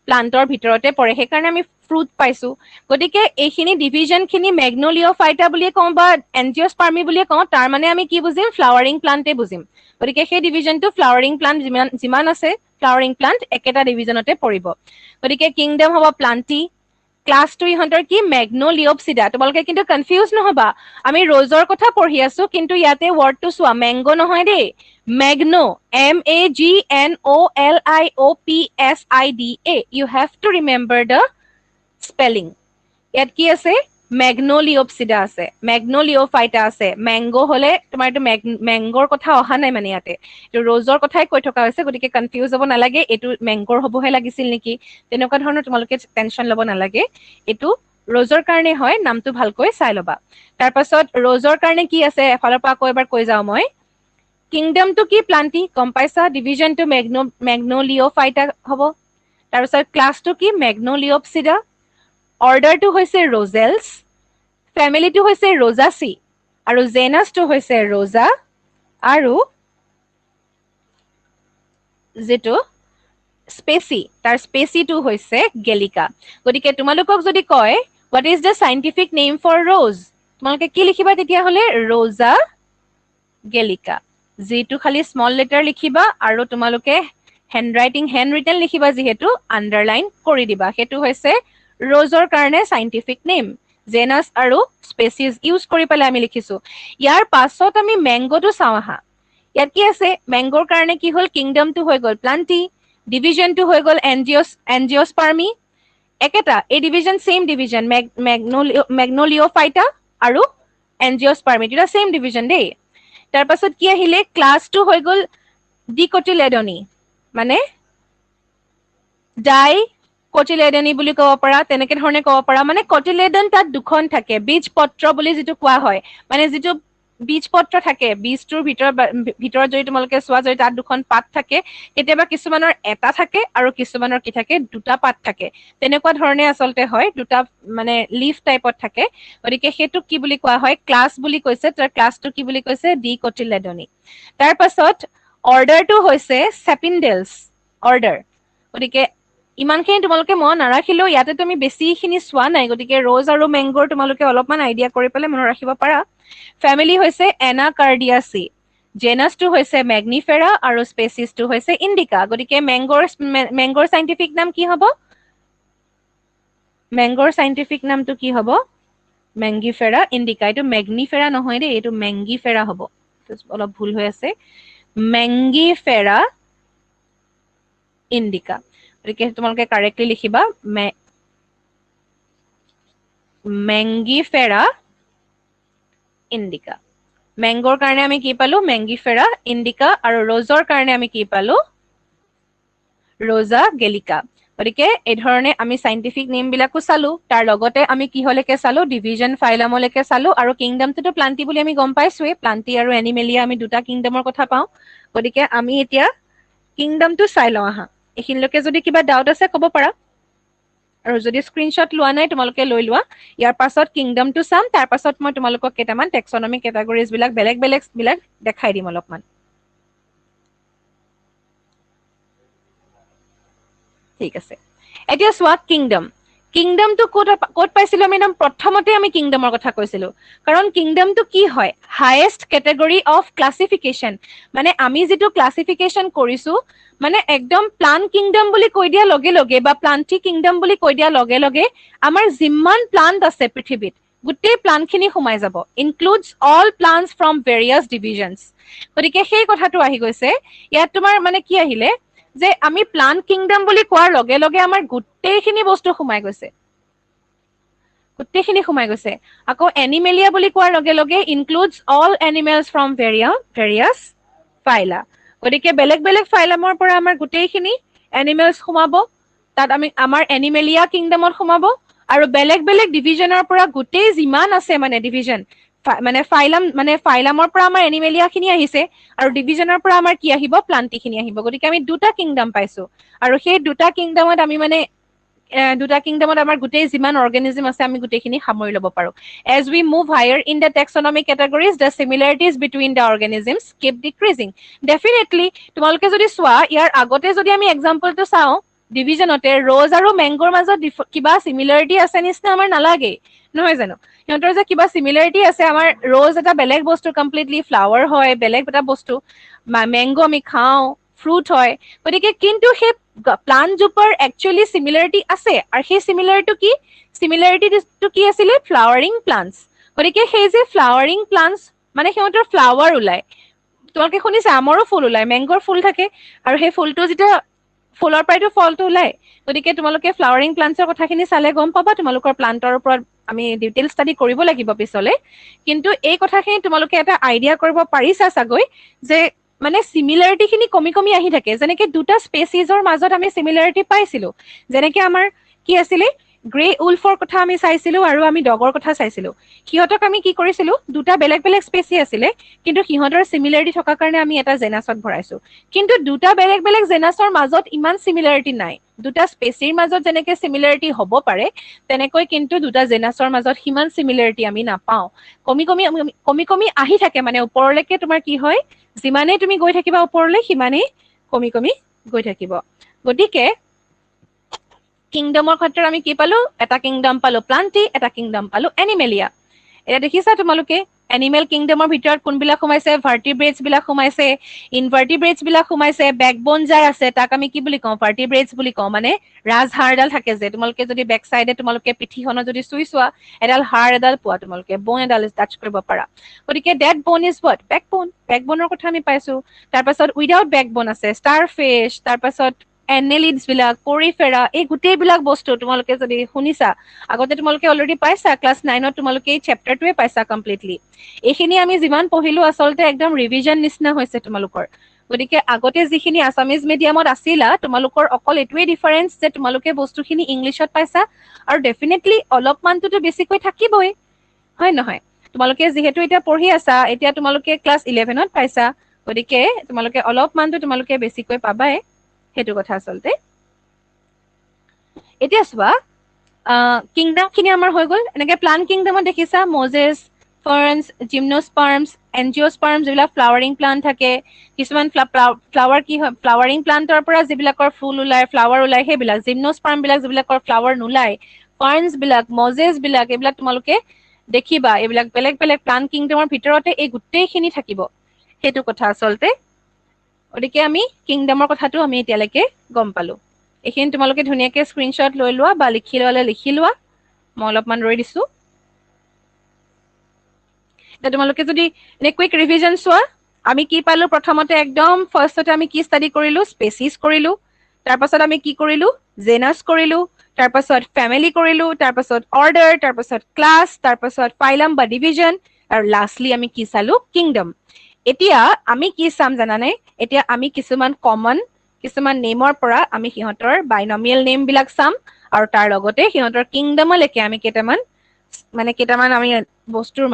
প্লান্টৰ ভিতৰতে পৰে, সেইকাৰণে আমি ফ্ৰুট পাইছো। গতিকে এইখিনি ডিভিজন খিনি মেগনলিঅ'ফাইটা বুলিয়ে কওঁ বা এনজিঅ'স্পাৰ্মি বুলিয়ে কওঁ, তাৰ মানে আমি কি বুজিম, ফ্লাৱাৰিং প্লান্টে বুজিম। গতিকে সেই ডিভিজনটো ফ্লাৱাৰিং প্লান্ট যিমান আছে ফ্লাৱাৰিং প্লান্ট একেটা ডিভিজনতে পৰিব। গতিকে কিংডম হ'ব প্লান্টি, ক্লাছটো ইহঁতৰ কি, মেগনলিঅ'পচিডা। তোমালোকে কিন্তু কনফিউজ নহবা, আমি ৰ'জৰ কথা পঢ়ি আছো, কিন্তু ইয়াতে ৱৰ্ডটো চোৱা, মেংগো নহয় দেই, মেগনো, MEGNOLIOPSIDA। You have to remember the spelling. ইয়াত কি আছে, মেগনলিঅ'পচিডা আছে, মেগনলিঅ'ফাইটা আছে। মেংগো হলে তোমাৰ এইটো মেংগোৰ কথা অহা নাই মানে ইয়াতে, এইটো ৰ'জৰ কথাই কৈ থকা হৈছে। গতিকে কনফিউজ হ'ব নালাগে, এইটো মেংগোৰ হ'বহে লাগিছিল নেকি, তেনেকুৱা ধৰণৰ তোমালোকে টেনচন ল'ব নালাগে। এইটো ৰ'জৰ কাৰণে হয়, নামটো ভালকৈ চাই ল'বা। তাৰ পাছত ৰ'জৰ কাৰণে কি আছে, এফালৰ পৰা আকৌ এবাৰ কৈ যাওঁ মই। কিংডমটো কি, প্লান্টি, গম পাইছা। ডিভিজনটো মেগনলিঅ'ফাইটা হ'ব। তাৰপিছত ক্লাছটো কি, মেগনলিঅ'পচিডা। অৰ্ডাৰটো হৈছে ৰ'জেলছ, ফেমিলিটো হৈছে ৰ'জাচি, আৰু জেনাছটো হৈছে ৰ'জা, আৰু যিটো স্পেচি, তাৰ স্পেচিটো হৈছে গেলিকা। গতিকে তোমালোকক যদি কয় what is the scientific name for rose, তোমালোকে কি লিখিবা তেতিয়াহ'লে, ৰ'জা গেলিকা। যিটো খালি স্মল লেটাৰ লিখিবা, আৰু তোমালোকে হেণ্ড ৰিটেন লিখিবা, যিহেতু আণ্ডাৰলাইন কৰি দিবা। সেইটো হৈছে ৰ'জৰ কাৰণে চাইণ্টিফিক নেম। জেনাছ আৰু স্পেচিছ ইউজ কৰি পেলাই আমি লিখিছো। ইয়াৰ পাছত আমি মেংগোটো চাওঁ আহা। ইয়াত কি আছে, মেংগোৰ কাৰণে কি হ'ল, কিংডমটো হৈ গ'ল প্লান্টি, ডিভিজনটো হৈ গ'ল এনজিঅ'স্পাৰ্মি। একেটা, এই ডিভিজন ছেইম ডিভিজন, মেগনলিঅ'ফাইটা আৰু এনজিঅ'স্পাৰ্মি, দুটা ছেইম ডিভিজন দেই। তাৰ পাছত কি আহিলে, ক্লাছটো হৈ গ'ল ডিকটিলেডনি, মানে ডাই কটিলেডনি বুলি ক'ব পাৰা, তেনেকে ধৰণে ক'ব পাৰা। মানে কটিলেডন তাত দুখন থাকে, বীজ পত্ৰ বুলি যিটো কোৱা হয়, মানে যিটো বীজপত্ৰ থাকে, বীজটোৰ ভিতৰত যদি তোমালোকে চোৱা যদি তাত দুখন পাত থাকে, কেতিয়াবা কিছুমানৰ এটা থাকে আৰু কিছুমানৰ কি থাকে দুটা পাত থাকে, তেনেকুৱা ধৰণে আচলতে হয়, দুটা মানে লিফ টাইপত থাকে, গতিকে সেইটোক কি বুলি কোৱা হয় ক্লাছ বুলি কৈছে, তাৰ ক্লাছটো কি বুলি কৈছে ডিকটিলেডনি। তাৰ পাছত অৰ্ডাৰটো হৈছে চেপিনডেলছ অৰ্ডাৰ, গতিকে ইমানখিনি তোমালোকে মনত নাৰাখিলেও ইয়াতে তুমি বেছিখিনি চোৱা নাই, গতিকে ৰ'জ আৰু মেংগোৰ তোমালোকে অলপমান আইডিয়া কৰি পেলাই মনত ৰাখিব পাৰা। ফেমিলি হৈছে এনাকাৰ্ডিয়াচি, জেনাছটো হৈছে মেগনিফেৰা আৰু স্পেচিছটো হৈছে ইণ্ডিকা। গতিকে মেংগোৰ চাইণ্টিফিক নাম কি হ'ব? মেংগোৰ চাইণ্টিফিক নামটো কি হ'ব? মেংগিফেৰা ইণ্ডিকা। এইটো মেগনিফেৰা নহয় দেই, এইটো মেংগিফেৰা হ'ব, অলপ ভুল হৈ আছে, মেংগিফেৰা ইণ্ডিকা। গতিকে তোমালোকে কাৰেক্টলি লিখিবা মেংগিফেৰা ইণ্ডিকা। মেংগোৰ কাৰণে আমি কি পালো? মেংগিফেৰা ইণ্ডিকা। আৰু ৰ'জৰ কাৰণে আমি কি পালো? ৰোজা গেলিকা। গতিকে এই ধৰণে আমি চাইণ্টিফিক নেম বিলাকো চালো, তাৰ লগতে আমি কিহলৈকে চালো? ডিভিজন ফাইলামলৈকে চালো, আৰু কিংডমটোতো প্লান্টি বুলি আমি গম পাইছোৱেই, প্লান্টি আৰু এনিমেলিয়া আমি দুটা কিংডমৰ কথা পাওঁ। গতিকে আমি এতিয়া কিংডমটো চাই লওঁ আহা। এইখিনিলৈকে যদি কিবা ডাউট আছে ক'ব পাৰা, আৰু যদি স্ক্ৰীনশ্বট লোৱা নাই তোমালোকে লৈ লোৱা। ইয়াৰ পাছত কিংডমটো চাম, তাৰ পাছত মই তোমালোকক কেইটামান টেক্সনমিক কেটাগৰিজ বিলাক বেলেগ বেলেগ বিলাক দেখাই দিম অলপমান। ঠিক আছে, এতিয়া চোৱা কিংডম। কিংডমটো ক'ত পাইছিলো আমি? একদম প্ৰথমতে আমি কিংডমৰ কথা কৈছিলো, কাৰণ কিংডমটো কি হয়? হায়েষ্ট কেটেগৰী অফ ক্লাছিফিকেশ্যন, মানে আমি যিটো ক্লাছিফিকেশ্যন কৰিছো, মানে একদম প্লান্ট কিংডম বুলি কৈ দিয়াৰ লগে লগে বা প্লান্টি কিংডম বুলি কৈ দিয়াৰ লগে লগে আমাৰ যিমান প্লান্ট আছে পৃথিৱীত গোটেই প্লান্ট খিনি সোমাই যাব, includes all প্লান্টছ from various divisions. গতিকে সেই কথাটো আহি গৈছে ইয়াত, তোমাৰ মানে কি আহিলে যে আমি প্লান্ট কিংডম বুলি কোৱাৰ লগে লগে আমাৰ গোটেইখিনি বস্তু সোমাই গৈছে, গোটেইখিনি সোমাই গৈছে। আকৌ এনিমেলিয়া বুলি কোৱাৰ লগে লগে includes all animals from various phyla. গতিকে বেলেগ বেলেগ ফাইলামৰ পৰা আমাৰ গোটেইখিনি এনিমেলছ সোমাব, তাত আমি আমাৰ এনিমেলিয়া কিংডমত সোমাব, আৰু বেলেগ বেলেগ ডিভিজনৰ পৰা গোটেই যিমান আছে মানে ডিভিজন, মানে ফাইলামৰ পৰা আমাৰ এনিমেলিয়া খিনি আহিছে, আৰু ডিভিজনৰ পৰা আমাৰ কি আহিব? প্লান্টি খিনি আহিব। গতিকে আমি দুটা কিংডম পাইছো, আৰু সেই দুটা কিংডমত আমি মানে দুটা কিংডমত আমাৰ গোটেই যিমান অৰ্গেনিজম আছে আমি গোটেইখিনি সামৰি ল'ব পাৰো। As we move higher in the taxonomic categories, the similarities between the organisms keep decreasing. Definitely, তোমালোকে যদি চোৱা ইয়াৰ আগতে যদি আমি এক্সাম্পলটো চাওঁ, ডিভিজনতে ৰ'জ আৰু মেংগোৰ মাজত কিবা চিমিলাৰিটি আছে নিচিনা আমাৰ নালাগে, নহয় জানো? সিহঁতৰ যে কিবা চিমিলাৰিটি আছে, আমাৰ ৰ'জ এটা বেলেগ বস্তু, কমপ্লিটলি ফ্লাৱাৰ হয়, বেলেগ এটা বস্তু, মেংগো আমি খাওঁ, ফ্ৰুট হয়। গতিকে কিন্তু সেই প্লান্ট জোপাৰ একচুৱেলি চিমিলাৰিটি আছে, আৰু সেই চিমিলাৰিটিটো কি আছিলে? ফ্লাৱাৰিং প্লান্টছ। গতিকে সেই যে ফ্লাৱাৰিং প্লান্টছ মানে সিহঁতৰ ফ্লাৱাৰ ওলাই, তোমালোকে শুনিছা আমৰো ফুল ওলাই, মেংগোৰ ফুল থাকে, আৰু সেই ফুলটো যেতিয়া ফুলৰ পৰাইতো ফলটো ওলাই। গতিকে তোমালোকে ফ্লাৱাৰিং প্লান্টছৰ কথাখিনি চালে গম পাবা, তোমালোকৰ প্লান্টৰ ওপৰত আমি ডিটেইল ষ্টাডি কৰিব লাগিব পিছলে। কিন্তু এই কথাখিনি তোমালোকে এটা আইডিয়া কৰিব পাৰিছা চাগৈ, যে মানে চিমিলাৰিটি খিনি কমি কমি আহি থাকে। যেনেকে দুটা স্পেচিছৰ মাজত আমি চিমিলাৰিটি পাইছিলো, যেনেকে আমাৰ কি আছিলে? গ্ৰে উলফৰ কথা আমি চাইছিলো, আৰু আমি ডগৰ কথা চাইছিলো। সিহঁতক আমি কি কৰিছিলো? দুটা বেলেগ বেলেগ স্পেচি আছিলে, কিন্তু সিহঁতৰ চিমিলাৰিটি থকাৰ কাৰণে আমি এটা জেনাছত ভৰাইছো। কিন্তু দুটা বেলেগ বেলেগ জেনাছৰ মাজত ইমান চিমিলাৰিটি নাই। দুটা স্পেচিৰ মাজত যেনেকে চিমিলাৰিটি হ'ব পাৰে, তেনেকৈ কিন্তু দুটা জেনাছৰ মাজত সিমান চিমিলাৰিটি আমি নাপাওঁ। কমি কমি আহি থাকে, মানে ওপৰলৈকে তোমাৰ কি হয়, যিমানেই তুমি গৈ থাকিবা ওপৰলৈ, সিমানেই কমি কমি গৈ থাকিব। গতিকে কিংডমৰ ক্ষেত্ৰত আমি কি পালো? এটা কিংডম পালো প্লান্টি, এটা কিংডম পালো এনিমেলিয়া। এতিয়া দেখিছা তোমালোকে এনিমেল কিংডমৰ ভিতৰত কোনবিলাক সোমাইছে? ভাৰ্টিব্ৰেটছ বিলাক সোমাইছে, ইনভাৰ্টিব্ৰেটছ বিলাক সোমাইছে, বেকবন যাৰ আছে তাক আমি কি বুলি কওঁ? ভাৰ্টিব্ৰেটছ বুলি কওঁ। মানে ৰাজহাড়ডাল থাকে যে, তোমালোকে যদি বেক চাইডে তোমালোকে পিঠিখনত যদি চুই চোৱা, এডাল হাড় এডাল পোৱা, তোমালোকে বন এডাল টাচ কৰিব পাৰা। গতিকে ডেট বন ইজ হোৱাট? বেকবন। বেকবনৰ কথা আমি পাইছো। তাৰপাছত উইদাউট বেকবন আছে ষ্টাৰ ফিছ, তাৰপাছত এনেলিডছ বিলাক, পৰিফেৰা, এই গোটেইবিলাক বস্তু তোমালোকে যদি শুনিছা, আগতে তোমালোকে অলৰেডি পাইছা, ক্লাছ 9ত তোমালোকে এই চেপ্টাৰটোৱে পাইছা কমপ্লিটলি। এইখিনি আমি যিমান পঢ়িলো আচলতে একদম ৰিভিজন নিচিনা হৈছে তোমালোকৰ। গতিকে আগতে যিখিনি আছামিজ মিডিয়ামত আছিলা, তোমালোকৰ অকল এইটোৱে ডিফাৰেন্স যে তোমালোকে বস্তুখিনি ইংলিছত পাইছা, আৰু ডেফিনেটলি অলপমানটোতো বেছিকৈ থাকিবই, হয় নহয়? তোমালোকে যিহেতু এতিয়া পঢ়ি আছা, এতিয়া তোমালোকে ক্লাছ 11ত পাইছা, গতিকে তোমালোকে অলপমানতো তোমালোকে বেছিকৈ পাবাই, সেইটো কথা আচলতে। এতিয়া চোৱা, কিংডম খিনি আমাৰ হৈ গ'ল। এনেকে প্লান্ট কিংডমত দেখিছা মজেছ, ফাৰ্নছ, জিমনোস্পাৰ্মছ, এনজিঅস্পাৰ্মছ, যিবিলাক ফ্লাৱাৰিং প্লান্ট থাকে। কিছুমান ফ্লাৱাৰ কি হয়, ফ্লাৱাৰিং প্লান্টৰ পৰা যিবিলাকৰ ফুল ওলাই, ফ্লাৱাৰ ওলাই, সেইবিলাক জিমনোস্পাৰ্ম বিলাক যিবিলাকৰ ফ্লাৱাৰ নোলায়, ফাৰ্নছ বিলাক, মজেছ বিলাক, এইবিলাক তোমালোকে দেখিবা। এইবিলাক বেলেগ বেলেগ প্লান্ট কিংডমৰ ভিতৰতে এই গোটেইখিনি থাকিব, সেইটো কথা আচলতে। গতিকে আমি কিংডমৰ কথাটো আমি এতিয়ালৈকে গম পালো। এইখিনি তোমালোকে ধুনীয়াকে স্ক্ৰীনশ্বট লৈ লোৱা বা লিখি ল'লে লিখি লোৱা। মই অলপমান ৰৈ দিছো। এতিয়া তোমালোকে যদি এনে কুইক ৰিভিজন চোৱা, আমি কি পালো প্ৰথমতে, একদম ফাৰ্ষ্টতে আমি কি ষ্টাডি কৰিলো, স্পেচিছ কৰিলো। তাৰপাছত আমি কি কৰিলো, জেনাছ কৰিলো। তাৰপাছত ফেমিলি কৰিলো, তাৰপাছত অৰ্ডাৰ, তাৰপাছত ক্লাছ, তাৰপাছত ফাইলাম বা ডিভিজন, আৰু লাষ্টলি আমি কি চালো, কিংডম। এতিয়া আমি কি চাম জানানে? এতিয়া আমি কিছুমান নেমৰ পৰা আমি সিহঁতৰ বাইনমিয়েল নেম বিলাক চাম, আৰু তাৰ লগতে সিহঁতৰ কিংডমলৈকে আমি কেইটামান আমি বস্তুৰ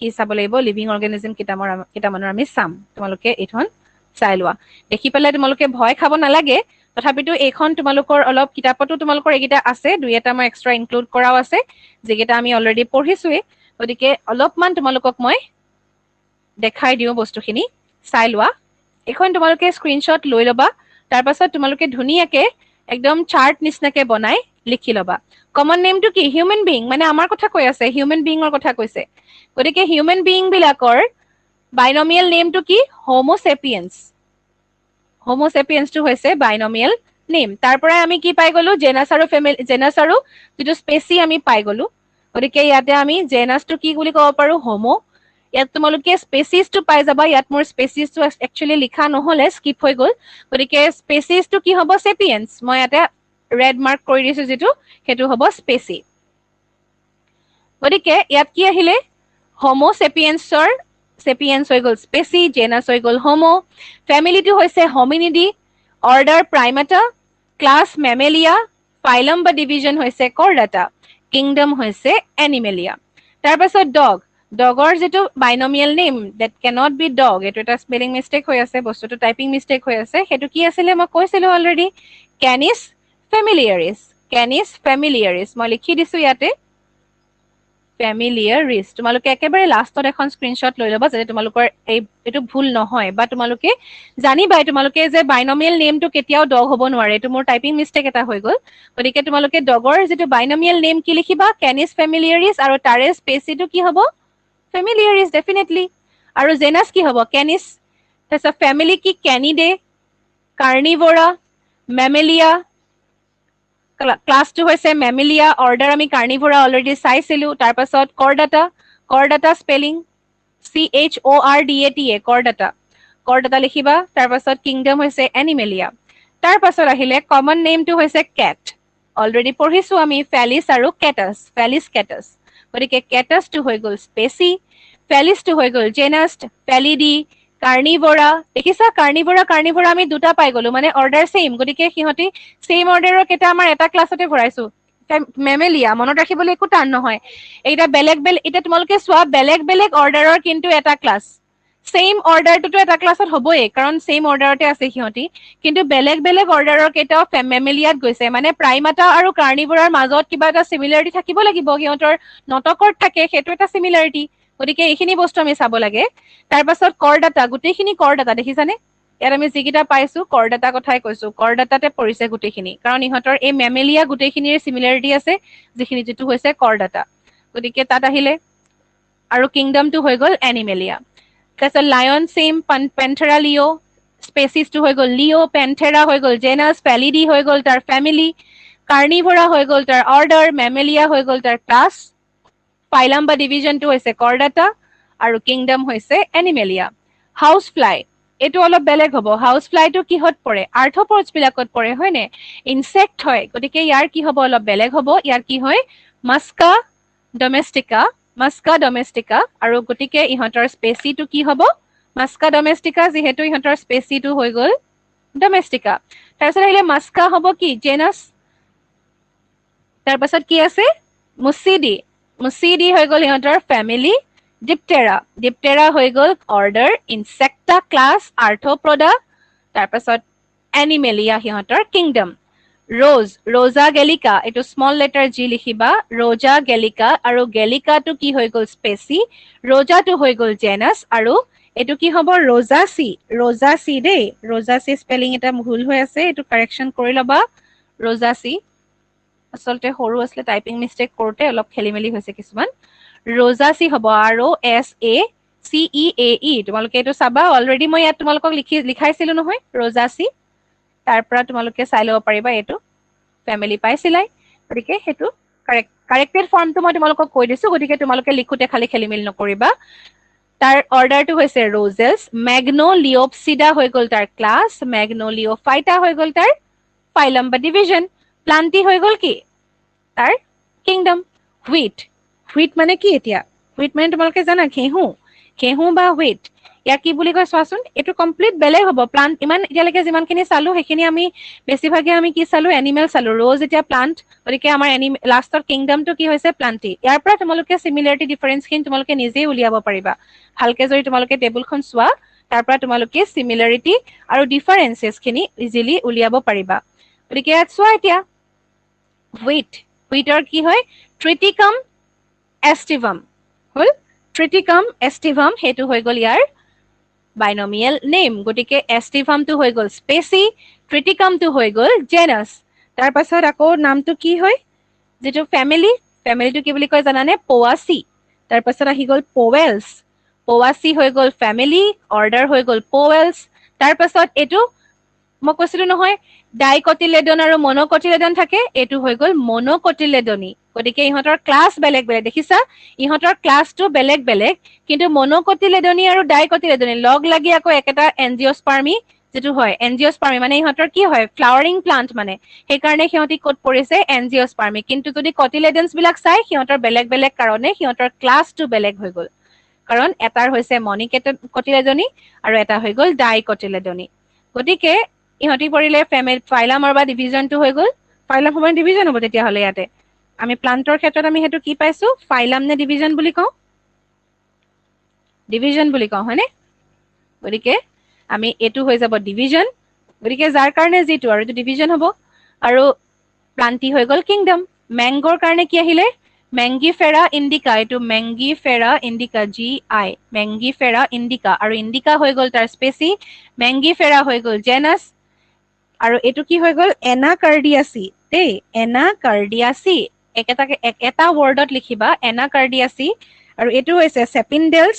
কি চাব লাগিব, লিভিং অৰ্গেনিজিম কেইটামানৰ আমি চাম। তোমালোকে এইখন চাই লোৱা। দেখি পেলাই তোমালোকে ভয় খাব নালাগে, তথাপিতো এইখন তোমালোকৰ অলপ কিতাপতো তোমালোকৰ এইকেইটা আছে, দুই এটা মই এক্সট্ৰা ইনক্লুড কৰাও আছে, যিকেইটা আমি অলৰেডি পঢ়িছোৱেই। গতিকে অলপমান তোমালোকক মই দেখাই দিওঁ বস্তুখিনি, চাই লোৱা। এইখন তোমালোকে স্ক্ৰীনশ্বট লৈ ল'বা। তাৰপাছত তোমালোকে ধুনীয়াকে একদম চাৰ্ট নিচিনাকে বনাই লিখি ল'বা। কমন নেমটো কি? হিউমেন বিং, মানে আমাৰ কথা কৈ আছে, হিউমেন বিঙৰ কথা কৈছে। গতিকে হিউমেন বিং বিলাকৰ বাইনমিয়েল নেমটো কি? হোমোচেপিয়েন্স। হোমোচেপিয়েন্সটো হৈছে বাইনমিয়েল নেম। তাৰ পৰাই আমি কি পাই গলো, জেনাছ আৰু যিটো স্পেচি আমি পাই গলো। গতিকে ইয়াতে আমি জেনাছটো কি বুলি ক'ব পাৰো, হোমো। ইয়াত তোমালোকে স্পেচিছটো পাই যাবা। ইয়াত মোৰ স্পেচিছটো একচুৱেলি লিখা নহলে, স্কিপ হৈ গল। গতিকে স্পেচিছটো কি হ'ব, চেপিয়েন্স। মই ইয়াতে ৰেড মাৰ্ক কৰি দিছো যিটো, সেইটো হ'ব স্পেচি। গতিকে ইয়াত কি আহিলে, হোমোচেপিয়েন্সৰ চেপিয়েন্স হৈ গল স্পেচি, জেনাছ হৈ গল হোমো, ফেমিলিটো হৈছে হোমিনিডি, অৰ্ডাৰ প্ৰাইমাটা, ক্লাছ মেমেলিয়া, ফাইলম বা ডিভিজন হৈছে কৰ্ডাটা, কিংডম হৈছে এনিমেলিয়া। তাৰপাছত ডগৰ যিটো binomial name, that cannot be dog, এইটো এটা স্পেলিং মিষ্টেক হৈ আছে, বস্তুটো টাইপিং মিষ্টেক হৈ আছে। সেইটো কি আছিলে মই কৈছিলো অলৰেডি, কেনিছ ফেমিলিয়াৰিছ। কেনিছ ফেমিলিয়াৰিছ, মই লিখি দিছো ইয়াতে ফেমিলিয়াৰিছ। তোমালোকে একেবাৰে লাষ্টত এখন স্ক্ৰীনশ্বট লৈ ল'বা, যাতে তোমালোকৰ এইটো ভুল নহয়, বা তোমালোকে জানিবাই তোমালোকে যে বাইনমিয়েল নেমটো কেতিয়াও ডগ হ'ব নোৱাৰে। এইটো মোৰ টাইপিং মিষ্টেক এটা হৈ গল। গতিকে তোমালোকে ডগৰ যিটো বাইনমিয়েল নেম কি লিখিবা, কেনিছ ফেমিলিয়াৰিছ, আৰু তাৰে স্পেচিটো কি হ'ব, ফেমিলিয়াৰিছ ডেফিনেটলি। আৰু জেনাছ কি হ'ব, কেনিছ। তাৰপিছত ফেমিলি কি, কেনিডে, কাৰ্নিভৰা, মেমেলিয়া, ক্লাছটো হৈছে মেমেলিয়া, অৰ্ডাৰ আমি কাৰ্নিভৰা অলৰেডি চাইছিলো। তাৰপাছত কৰডাটা স্পেলিং CHORDATA, কৰডাটা লিখিবা। তাৰপাছত কিংডম হৈছে এনিমেলিয়া। তাৰপাছত আহিলে কমন নেমটো হৈছে কেট, অলৰেডি পঢ়িছো আমি, ফেলিছ আৰু কেটাছ, ফেলিছ কেটাছ। গতিকে কেটাছটো হৈ গল স্পেচি, ফেলিছটো হৈ গল জেনাছ, ফেলিডি, কাৰ্নিভৰা। দেখিছা কাৰ্নিভৰা আমি দুটা পাই গলো, মানে অৰ্ডাৰ ছেইম। গতিকে সিহঁতি ছেইম অৰ্ডাৰৰ কেইটা আমাৰ এটা ক্লাছতে ভৰাইছো। মেমেলিয়া, মনত ৰাখিবলৈ একো টান নহয়। এতিয়া এতিয়া তোমালোকে চোৱা, বেলেগ বেলেগ অৰ্ডাৰৰ কিন্তু এটা ক্লাছ। ছেইম অৰ্ডাৰটোতো এটা ক্লাছত হ'বই, কাৰণ ছেইম অৰ্ডাৰতে আছে সিহঁতি, কিন্তু বেলেগ বেলেগ অৰ্ডাৰৰ কেইটাও মেমেলিয়াত গৈছে। মানে প্ৰাইমাটা আৰু কাৰ্নিভৰাৰ মাজত কিবা এটা চিমিলাৰিটি থাকিব লাগিব, সিহঁতৰ নটকত থাকে, সেইটো এটা চিমিলাৰিটি। গতিকে এইখিনি বস্তু আমি চাব লাগে। তাৰপাছত কৰডাটা, গোটেইখিনি কৰডাটা, দেখিছানে? ইয়াত আমি যিকেইটা পাইছো কৰডাটা কথাই কৈছো, কৰডাটাতে পৰিছে গোটেইখিনি, কাৰণ ইহঁতৰ এই মেমেলিয়া গোটেইখিনিৰ চিমিলাৰিটি আছে, যিটো হৈছে কৰডাটা। গতিকে তাত আহিলে, আৰু কিংডমটো হৈ গল এনিমেলিয়া। তাৰপিছত লায়ন ছেইম, পেন্থেৰা লিঅ', স্পেচিছটো হৈ গল লিঅ', পেন্থেৰা হৈ গল জেনাছ, ফেলিডি হৈ গল তাৰ ফেমিলি, কাৰ্নিভৰা হৈ গল তাৰ অৰ্ডাৰ, মেমেলিয়া হৈ গল তাৰ ক্লাছ, ফাইলাম বা ডিভিজনটো হৈছে কৰডাটা, আৰু কিংডম হৈছে এনিমেলিয়া। হাউচ ফ্লাই, এইটো অলপ বেলেগ হ'ব। হাউচ ফ্লাইটো কিহত পৰে, আৰ্থ্ৰপডছ বিলাকত পৰে, হয়নে? ইনচেক্ট হয়, গতিকে ইয়াৰ কি হ'ব, অলপ বেলেগ হ'ব। ইয়াৰ কি হয়, মাস্কা ডমেষ্টিকা, আৰু গতিকে ইহঁতৰ স্পেচিটো কি হ'ব, মাস্কা ডমেষ্টিকা, যিহেতু ইহঁতৰ স্পেচিটো হৈ গল ডমেষ্টিকা। তাৰপিছত আহিলে মাস্কা হ'ব কি, জেনাছ। তাৰপাছত কি আছে, মুচিডি হৈ গল ইহঁতৰ ফেমিলি, ডিপটেৰা হৈ গ'ল অৰ্ডাৰ ইনচেক্টা ক্লাছ আৰ্থ্ৰপডা তাৰপাছত এনিমেলিয়া সিহঁতৰ কিংডম ৰোজা গেলিকা এইটো স্মল লেটাৰ জি লিখিবা ৰোজা গেলিকা আৰু গেলিকাটো কি হৈ গ'ল স্পেচি ৰোজাটো হৈ গ'ল জেনাছ আৰু এইটো কি হ'ব ৰোজাচি দেই ৰোজাচি স্পেলিং এটা ভুল হৈ আছে এইটো কাৰেকশ্যন কৰি ল'বা ৰোজাচি আচলতে সৰু আছিলে টাইপিং মিষ্টেক কৰোঁতে অলপ খেলি মেলি হৈছে কিছুমান ৰোজাচি হ'ব আৰু SACEAE তোমালোকে এইটো চাবা অলৰেডি মই ইয়াত তোমালোকক লিখাইছিলো নহয় ৰোজাচি তাৰ পৰা তোমালোকে চাই ল'ব পাৰিবা এইটো ফেমিলি পাইছিলাই গতিকে সেইটো কাৰেক্টেড ফৰ্মটো মই তোমালোকক কৈ দিছো গতিকে তোমালোকে লিখোতে খালি খেলি মেলি নকৰিবা তাৰ অৰ্ডাৰটো হৈছে ৰোজেছ মেগনোলিঅপচিডা হৈ গ'ল তাৰ ক্লাছ মেগনোলিঅফাইটা হৈ গ'ল তাৰ ফাইলাম বা ডিভিজন প্লান্টি হৈ গ'ল কি তাৰ কিংডম হুইট মানে কি এতিয়া হুইট মানে তোমালোকে জানা ঘেঁহু বা হুইট ইয়াক কি বুলি কয় চোৱাচোন এইটো কমপ্লিট বেলেগ হ'ব প্লান্ট ইমান এতিয়ালৈকে যিমানখিনি চালো সেইখিনি আমি বেছিভাগে আমি কি চালো এনিমেল চালো ৰ'জ এতিয়া প্লান্ট গতিকে আমাৰ লাষ্টৰ কিংডমটো কি হৈছে প্লান্টি ইয়াৰ পৰা তোমালোকে চিমিলাৰিটি ডিফাৰেন্সখিনি তোমালোকে নিজেই উলিয়াব পাৰিবা ভালকে যদি তোমালোকে টেবুলখন চোৱা তাৰ পৰা তোমালোকে চিমিলাৰিটি আৰু ডিফাৰেন্সেছখিনি ইজিলি উলিয়াব পাৰিবা গতিকে ইয়াত চোৱা এতিয়া হুইটৰ কি হয় ট্ৰিটিকাম এষ্টিভাম হ'ল ট্ৰিটিকাম এষ্টিভাম সেইটো হৈ গ'ল ইয়াৰ বাইনমিয়েল নেম গতিকে এষ্টিভামটো হৈ গ'ল স্পেচি ট্ৰিটিকামটো হৈ গ'ল জেনাছ তাৰ পাছত আকৌ নামটো কি হয় যিটো ফেমিলিটো কি বুলি কয় জানানে পৱাচি তাৰ পাছত আহি গ'ল পৱাচি হৈ গ'ল ফেমিলি অৰ্ডাৰ হৈ গ'ল পৱেলছ তাৰ পাছত এইটো মই কৈছিলো নহয় ডাইকটিলেডন আৰু মনকটিলেডন থাকে এইটো হৈ গ'ল মনকটিলেডনি গতিকে ইহঁতৰ ক্লাছ বেলেগ দেখিছা ইহঁতৰ ক্লাছটো বেলেগ কিন্তু মনকটিলেডনি আৰু ডাইকটিলেডনি লগ লাগি আকৌ একেটা এনজিঅস্পাৰ্মি যিটো হয় এনজিঅস্পাৰ্মি মানে ইহঁতৰ কি হয় ফ্লাৱাৰিং প্লান্ট মানে সেইকাৰণে সিহঁতি ক'ত পৰিছে এনজিঅস্পাৰ্মি কিন্তু যদি কটিলেডনছ বিলাক চাই সিহঁতৰ বেলেগ কাৰণে সিহঁতৰ ক্লাছটো বেলেগ হৈ গ'ল কাৰণ এটাৰ হৈছে মনিকটিলেডনি আৰু এটা হৈ গ'ল ডাইকটিলেডনি গতিকে ইহঁতি পৰিলে ফাইলামৰ বা ডিভিজনটো হৈ গ'ল ফাইলাম সমান ডিভিজন হ'ব তেতিয়াহ'লে ইয়াতে আমি প্লান্টৰ ক্ষেত্ৰত আমি সেইটো কি পাইছো ফাইলাম নে ডিভিজন বুলি কওঁ হয়নে গতিকে আমি এইটো হৈ যাব ডিভিজন গতিকে যাৰ কাৰণে যিটো আৰু এইটো ডিভিজন হ'ব আৰু প্লান্টি হৈ গ'ল কিংডম মেংগোৰ কাৰণে কি আহিলে মেংগিফেৰা ইণ্ডিকা এইটো মেংগিফেৰা ইণ্ডিকা GI মেংগিফেৰা ইণ্ডিকা আৰু ইণ্ডিকা হৈ গ'ল তাৰ স্পেচি মেংগিফেৰা হৈ গ'ল জেনাছ আৰু এইটো কি হৈ গ'ল এনাকাৰ্ডিয়াচি দেই এনাকাৰ্ডিয়াচি এটা ৱৰ্ডত লিখিবা এনাকাৰ্ডিয়াচি আৰু এইটো হৈছে চেপিনডেলছ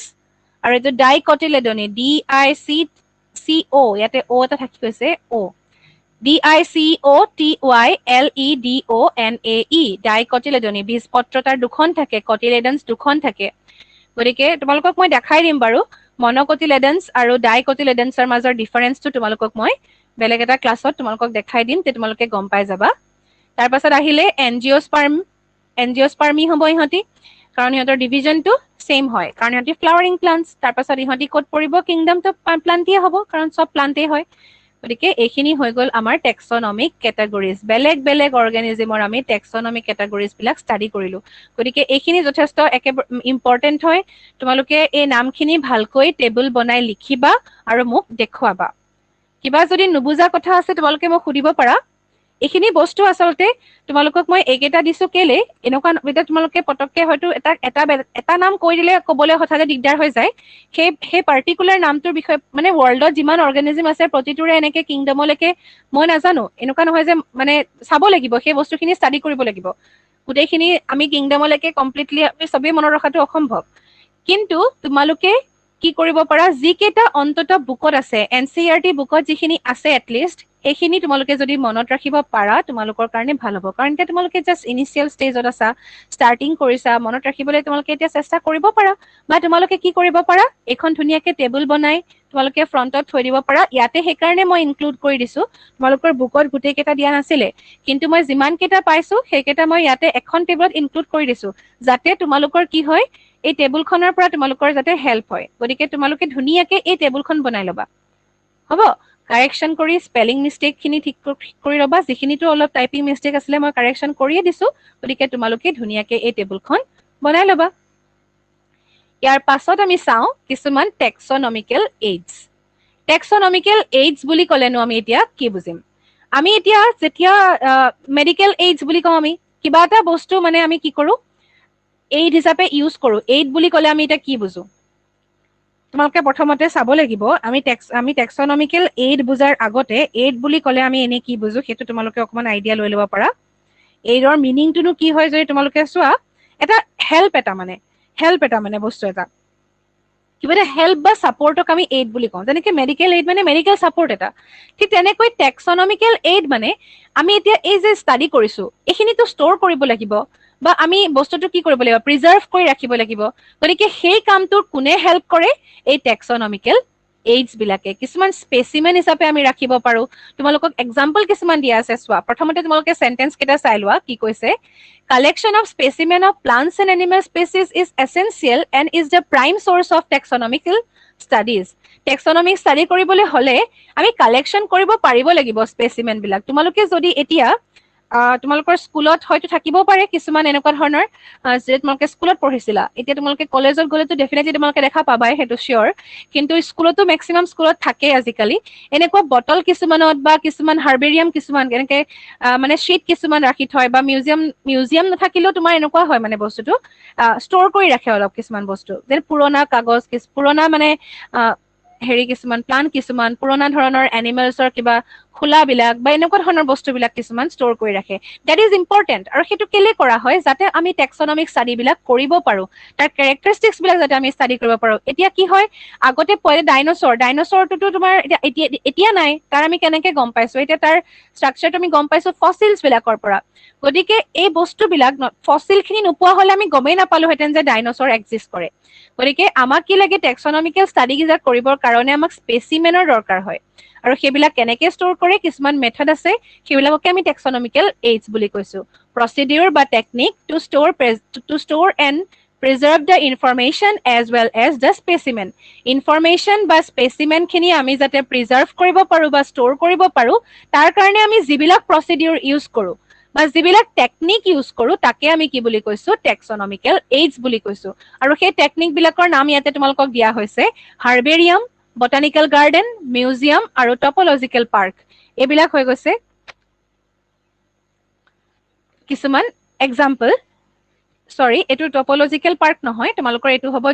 আৰু এইটো ডাইকটিলেডনি DICCO ইয়াতে O এটা থাকি গৈছে O DICOTYLEDONAE ডাইকটিলেডনি বীজপত্ৰতাৰ দুখন থাকে কটিলেডনছ দুখন থাকে গতিকে তোমালোকক মই দেখাই দিম বাৰু মনকটিলেডনছ আৰু ডাইকটিলেডনছৰ মাজৰ ডিফাৰেন্সটো তোমালোকক মই বেলেগ এটা ক্লাছত তোমালোকক দেখাই দিম তে তোমালোকে গম পাই যাবা তাৰ পাছত আহিলে এনজিঅস্পাৰ্মি হ'ব ইহঁতি কাৰণ ইহঁতৰ ডিভিজনটো সেম হয় কাৰণ ইহঁতি ফ্লাৱাৰিং প্লান্টছ তাৰ পাছত ইহঁতি ক'ত পৰিব কিংডমটো প্লান্টিয়ে হ'ব কাৰণ চব প্লান্টেই হয় গতিকে এইখিনি হৈ গ'ল আমাৰ টেক্সনমিক কেটাগৰিজ বেলেগ অৰ্গেনিজিমৰ আমি টেক্সনমিক কেটাগৰিজ বিলাক ষ্টাডি কৰিলো গতিকে এইখিনি যথেষ্ট একেবাৰে ইম্পৰ্টেণ্ট হয় তোমালোকে এই নামখিনি ভালকৈ টেবুল বনাই লিখিবা আৰু মোক দেখুৱাবা কিবা যদি নুবুজা কথা আছে তোমালোকে মোক সুধিব পাৰা এইখিনি বস্তু আচলতে তোমালোকক মই এইকেইটা দিছো কেলে এনেকুৱা এতিয়া তোমালোকে পটককে হয়তো এটা নাম কৈ দিলে ক'বলৈ হঠাতে দিগদাৰ হৈ যায় সেই পাৰ্টিকুলাৰ নামটোৰ বিষয়ে মানে ৱৰ্ল্ডত যিমান অৰ্গেনিজিম আছে প্ৰতিটোৰে এনেকে কিংডমলৈকে মই নাজানো এনেকুৱা নহয় যে মানে চাব লাগিব সেই বস্তুখিনি ষ্টাডি কৰিব লাগিব গোটেইখিনি আমি কিংডমলৈকে কমপ্লিটলি আমি চবেই মনত ৰখাটো অসম্ভৱ কিন্তু তোমালোকে কি কৰিব পাৰা যিকেইটা অন্ততঃ বুকত আছে NCERT বুকত যিখিনি আছে এটলিষ্ট সেইখিনি তোমালোকে যদি মনত ৰাখিব পাৰা তোমালোকৰ কাৰণে ভাল হ'ব কাৰণ এতিয়া তোমালোকে জাষ্ট ইনিচিয়েল ষ্টেজত আছা ষ্টাৰ্টিং কৰিছা মনত ৰাখিবলৈ তোমালোকে এতিয়া চেষ্টা কৰিব পাৰা বা তোমালোকে কি কৰিব পাৰা এখন ধুনীয়াকে টেবুল বনাই তোমালোকে ফ্ৰণ্টত থৈ দিব পাৰা ইয়াতে সেইকাৰণে মই ইনক্লুড কৰি দিছো তোমালোকৰ বুকত গোটেই কেইটা দিয়া নাছিলে কিন্তু মই যিমান কেইটা পাইছো সেইকেইটা মই ইয়াতে এখন টেবুলত ইনক্লুড কৰি দিছো যাতে তোমালোকৰ কি হয় এই টেবুলখনৰ পৰা তোমালোকৰ যাতে হেল্প হয় গতিকে তোমালোকে ধুনীয়াকে এই টেবুলখন বনাই ল'বা হ'ব কাৰেকশ্যন কৰি স্পেলিং মিষ্টেকখিনি ঠিক কৰি ল'বা যিখিনিতো অলপ টাইপিং মিষ্টেক আছিলে মই কাৰেকশ্যন কৰিয়ে দিছো গতিকে তোমালোকে ধুনীয়াকে এই টেবুলখন বনাই ল'বা ইয়াৰ পাছত আমি চাওঁ কিছুমান টেক্সনমিকেল এইডছ টেক্সনমিকেল এইডছ বুলি ক'লেনো আমি এতিয়া কি বুজিম আমি এতিয়া যেতিয়া মেডিকেল এইডছ বুলি কওঁ আমি কিবা এটা বস্তু মানে আমি কি কৰোঁ এইড হিচাপে ইউজ কৰোঁ এইড বুলি ক'লে আমি এতিয়া কি বুজো তোমালোকে প্ৰথমতে চাব লাগিব আমি টেক্সনমিকেল এইড বুজাৰ আগতে এইড বুলি ক'লে আমি এনে কি বুজো সেইটো তোমালোকে অকণমান আইডিয়া লৈ ল'ব পাৰা এইডৰ মিনিংটোনো কি হয় যদি তোমালোকে চোৱা এটা হেল্প এটা মানে বস্তু এটা কিবা এটা হেল্প বা ছাপৰ্টক আমি এইড বুলি কওঁ যেনেকে মেডিকেল এইড মানে মেডিকেল ছাপৰ্ট এটা ঠিক তেনেকৈ টেক্সনমিকেল এইড মানে আমি এতিয়া এই যে ষ্টাডি কৰিছো এইখিনিতো ষ্ট'ৰ কৰিব লাগিব বা আমি বস্তুটো কি কৰিব লাগিব প্ৰিজাৰ্ভ কৰি ৰাখিব লাগিব গতিকে সেই কামটো কোনে হেল্প কৰে এই টেক্সনমিকেল এইডছ বিলাকে কিছুমান স্পেচিমেন হিচাপে আমি ৰাখিব পাৰো তোমালোকক এক্সাম্পল কিছুমান দিয়া আছে চোৱা প্ৰথমতে তোমালোকে চেণ্টেন্স কেইটা চাই লোৱা কি কৈছে collection of specimen of plants and animal species is essential and is the prime source of taxonomical studies taxonomic study কৰিবলৈ হলে আমি কালেকশ্যন কৰিব পাৰিব লাগিব স্পেচিমেন বিলাক তোমালোকে যদি এতিয়া তোমালোকৰ স্কুলত হয়তো থাকিব পাৰে কিছুমান এনেকুৱা ধৰণৰ যে তোমালোকে স্কুলত পঢ়িছিলা এতিয়া তোমালোকে কলেজত গ'লেতো ডেফিনেটলি তোমালোকে দেখা পাবাই সেইটো চিয়ৰ কিন্তু স্কুলতো মেক্সিমাম স্কুলত থাকেই আজিকালি এনেকুৱা বটল কিছুমানত বা কিছুমান হাৰ্বেৰিয়াম কিছুমান এনেকে মানে শ্বিট কিছুমান ৰাখি থয় বা মিউজিয়াম নাথাকিলেও তোমাৰ এনেকুৱা হয় মানে বস্তুটো ষ্ট'ৰ কৰি ৰাখে অলপ কিছুমান বস্তু যেনে পুৰণা কাগজ পুৰণা মানে হেৰি কিছুমান প্লান্ট কিছুমান পুৰণা ধৰণৰ এনিমেলছৰ কিবা খোলাবিলাক বা এনেকুৱা ধৰণৰ বস্তুবিলাক কিছুমান ষ্ট'ৰ কৰি ৰাখে ডেট ইজ ইম্পৰ্টেণ্ট আৰু সেইটো কেলে কৰা হয় যাতে আমি টেক্সনমিক ষ্টাডিবিলাক কৰিব পাৰোঁ তাৰ কেৰেক্টাৰিষ্টিক্স বিলাক যাতে আমি ষ্টাডি কৰিব পাৰোঁ এতিয়া কি হয় আগতে পোৱা ডাইনচৰটোতো তোমাৰ এতিয়া নাই তাৰ আমি কেনেকে গম পাইছো এতিয়া তাৰ ষ্ট্ৰাকচাৰটো আমি গম পাইছো ফচিলছ বিলাকৰ পৰা গতিকে এই বস্তুবিলাক ফচিল খিনি নোপোৱা হলে আমি গমেই নাপালোহেঁতেন যে ডাইনচৰ এক্সিষ্ট কৰে গতিকে আমাক কি লাগে টেক্সনমিকেল ষ্টাডি কেইটা কৰিবৰ কাৰণে আমাক স্পেচিমেনৰ দৰকাৰ হয় আৰু সেইবিলাক কেনেকে ষ্ট'ৰ কৰে কিছুমান মেথড আছে সেইবিলাককে আমি টেক্সনমিকেল এইডছ বুলি কৈছো প্ৰচিডিউৰ বা technique to store and preserve the information as well as the specimen information বা specimen খিনি আমি যাতে preserve কৰিব পাৰো বা store কৰিব পাৰো তাৰ কাৰণে আমি যিবিলাক procedure use কৰো বা যিবিলাক টেকনিক ইউজ কৰো তাকে আমি কি বুলি কৈছো টেক্সনমিকেল এইডছ বুলি কৈছো আৰু সেই টেকনিক বিলাকৰ নাম ইয়াতে তোমালোকক দিয়া হৈছে হাৰ্বেৰিয়াম বটানিকেল গাৰ্ডেন মিউজিয়াম আৰু টপলজিকেল পাৰ্ক এইবিলাক হৈ গৈছে কিছুমান এক্সাম্পল সৰি এইটো টপলজিকেল পাৰ্ক নহয় তোমালোকৰ এইটো হ'ব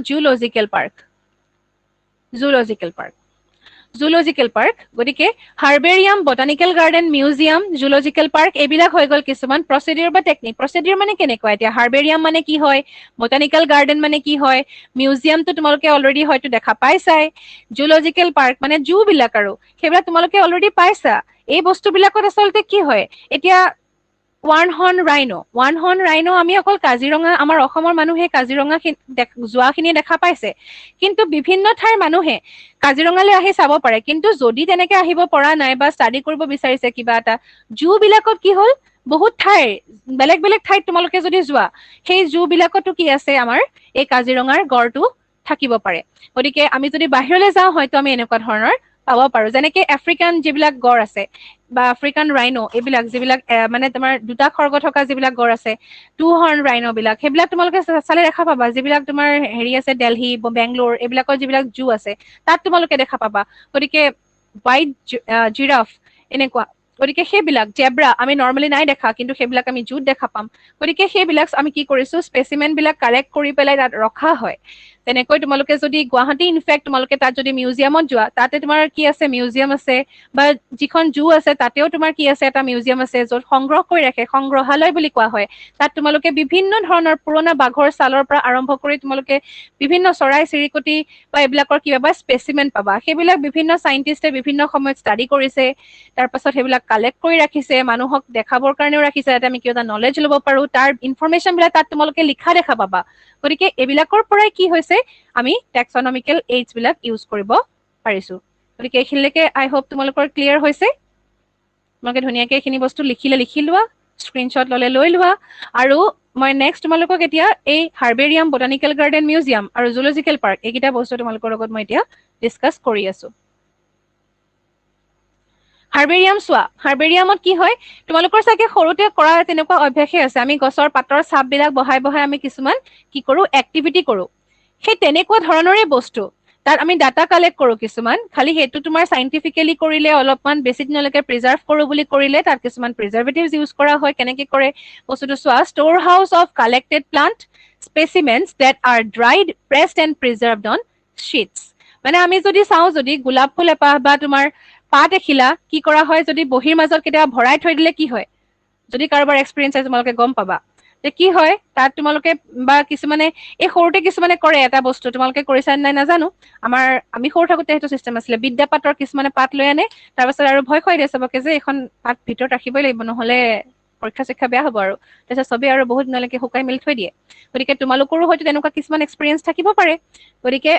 জুলজিকেল পাৰ্ক গতিকে herbarium botanical garden museum zoological park এইবিলাক হৈ গ'ল কিছুমান প্ৰচিডিউৰ বা টেকনিক প্ৰচিডিউৰ মানে কেনেকুৱা এতিয়া হাৰ্বেৰিয়াম মানে কি হয় বটানিকেল গাৰ্ডেন মানে কি হয় মিউজিয়ামটো তোমালোকে অলৰেডি হয়তো দেখা পাইছাই জুলজিকেল পাৰ্ক মানে জু বিলাক আৰু সেইবিলাক তোমালোকে অলৰেডি পাইছা এই বস্তুবিলাকত আচলতে কি হয় এতিয়া ওৱান হৰ্ণ ৰাইনো আমি অকল কাজিৰঙা আমাৰ অসমৰ মানুহে কাজিৰঙা যোৱাখিনিয়ে দেখা পাইছে কিন্তু বিভিন্ন ঠাইৰ মানুহে কাজিৰঙালৈ আহি চাব পাৰে কিন্তু যদি তেনেকে আহিব পৰা নাই বা ষ্টাডি কৰিব বিচাৰিছে কিবা এটা জু বিলাকত কি হ'ল বহুত ঠাইৰ বেলেগ বেলেগ ঠাইত তোমালোকে যদি যোৱা সেই জু বিলাকতো কি আছে আমাৰ এই কাজিৰঙাৰ গড়টো থাকিব পাৰে গতিকে আমি যদি বাহিৰলৈ যাওঁ হয়তো আমি এনেকুৱা ধৰণৰ পাব পাৰো যেনেকে আফ্ৰিকান যিবিলাক গড় আছে বা আফ্ৰিকান ৰাইনো এইবিলাক যিবিলাক মানে তোমাৰ দুটা খৰ্গ থকা যিবিলাক গড় আছে টু হৰ্ণ ৰাইনো বিলাক সেইবিলাক তোমালোকে চালে দেখা পাবা যিবিলাক তোমাৰ হেৰি আছে দিল্লী বেংগলোৰ এইবিলাকৰ যিবিলাক জু আছে তাত তোমালোকে দেখা পাবা গতিকে হোৱাইট জিৰাফ এনেকুৱা গতিকে সেইবিলাক জেব্ৰা আমি নৰ্মেলি নাই দেখা কিন্তু সেইবিলাক আমি জুত দেখা পাম গতিকে সেইবিলাক আমি কি কৰিছো স্পেচিমেন বিলাক কালেক্ট কৰি পেলাই তাত ৰখা হয় তেনেকৈ তোমালোকে যদি গুৱাহাটী ইনফেক্ট তোমালোকে তাত যদি মিউজিয়ামত যোৱা তাতে তোমাৰ কি আছে মিউজিয়াম আছে বা যিখন জু আছে তাতেও তোমাৰ কি আছে এটা মিউজিয়াম আছে য'ত সংগ্ৰহ কৰি ৰাখে সংগ্ৰহালয় বুলি কোৱা হয় তাত তোমালোকে বিভিন্ন ধৰণৰ পুৰণা বাঘৰ ছালৰ পৰা আৰম্ভ কৰি তোমালোকে বিভিন্ন চৰাই চিৰিকটি বা এইবিলাকৰ কিবা স্পেচিমেন পাবা সেইবিলাক বিভিন্ন চাইণ্টিষ্টে বিভিন্ন সময়ত ষ্টাডি কৰিছে তাৰ পাছত সেইবিলাক কালেক্ট কৰি ৰাখিছে মানুহক দেখাবৰ কাৰণেও ৰাখিছে যাতে আমি কিবা এটা নলেজ ল'ব পাৰো তাৰ ইনফৰমেশ্যন বিলাক তাত তোমালোকে লিখা দেখা পাবা গতিকে এইবিলাকৰ পৰাই কি হৈছে আমি টেক্সনমিকেল এইডছ বিলাক ইউজ কৰিব পাৰিছো গতিকে এইখিনিলৈকে আই হোপ তোমালোকৰ ক্লিয়াৰ হৈছে তোমালোকে ধুনীয়াকে এইখিনি বস্তু লিখি লোৱা স্ক্ৰীনশ্বট ল'লে লৈ লোৱা আৰু মই নেক্সট তোমালোকক এতিয়া এই হাৰ্বেৰিয়াম বটানিকেল গাৰ্ডেন মিউজিয়াম আৰু জুলজিকেল পাৰ্ক এইকেইটা বস্তু তোমালোকৰ লগত মই এতিয়া ডিছকাছ কৰি আছো হাৰ্বেৰিয়াম চোৱা হাৰ্বেৰিয়ামত কি হয় তোমালোকৰ চাগে সৰুতে কৰা তেনেকুৱা অভ্যাসে আছে আমি গছৰ পাতৰ চাপবিলাক বহাই আমি কিছুমান কি কৰো এক্টিভিটি কৰো সেই তেনেকুৱা ধৰণৰে বস্তু তাত আমি ডাটা কালেক্ট কৰো কিছুমান খালি সেইটো তোমাৰ সাইন্টিফিকেলি কৰিলে অলপমান বেছি দিনলৈকে প্ৰিজাৰ্ভ কৰো বুলি কৰিলে তাত কিছুমান প্ৰিজাৰ্ভেটিভছ ইউজ কৰা হয় কেনেকে কৰে বস্তুটো চোৱা store house of collected plant specimens that are dried pressed and preserved on sheets মানে আমি যদি চাওঁ যদি গোলাপ ফুল এপাহ বা তোমাৰ পাত এখিলা কি কৰা হয় যদি বহিৰ মাজত কেতিয়াবা ভৰাই থৈ দিলে কি হয় যদি কাৰোবাৰ এক্সপিৰিয়েঞ্চ আছে তোমালোকে গম পাবা যে কি হয় তাত তোমালোকে বা কিছুমানে এই সৰুতে কিছুমানে কৰে এটা বস্তু তোমালোকে কৰিছা নাই নাজানো আমি সৰু থাকোতে সেইটো চিষ্টেম আছিলে বিদ্যা পাতৰ কিছুমানে পাত লৈ আনে তাৰপাছত আৰু ভয় খুৱাই দিয়ে চবকে যে এখন পাত ভিতৰত ৰাখিবই লাগিব নহলে পৰীক্ষা চৰীক্ষা বেয়া হ'ব আৰু তাৰপিছত চবেই আৰু বহুত দিনলৈকে শুকাই মেলি থৈ দিয়ে গতিকে তোমালোকৰো হয়তো তেনেকুৱা কিছুমান এক্সপিৰিয়েঞ্চ থাকিব পাৰে গতিকে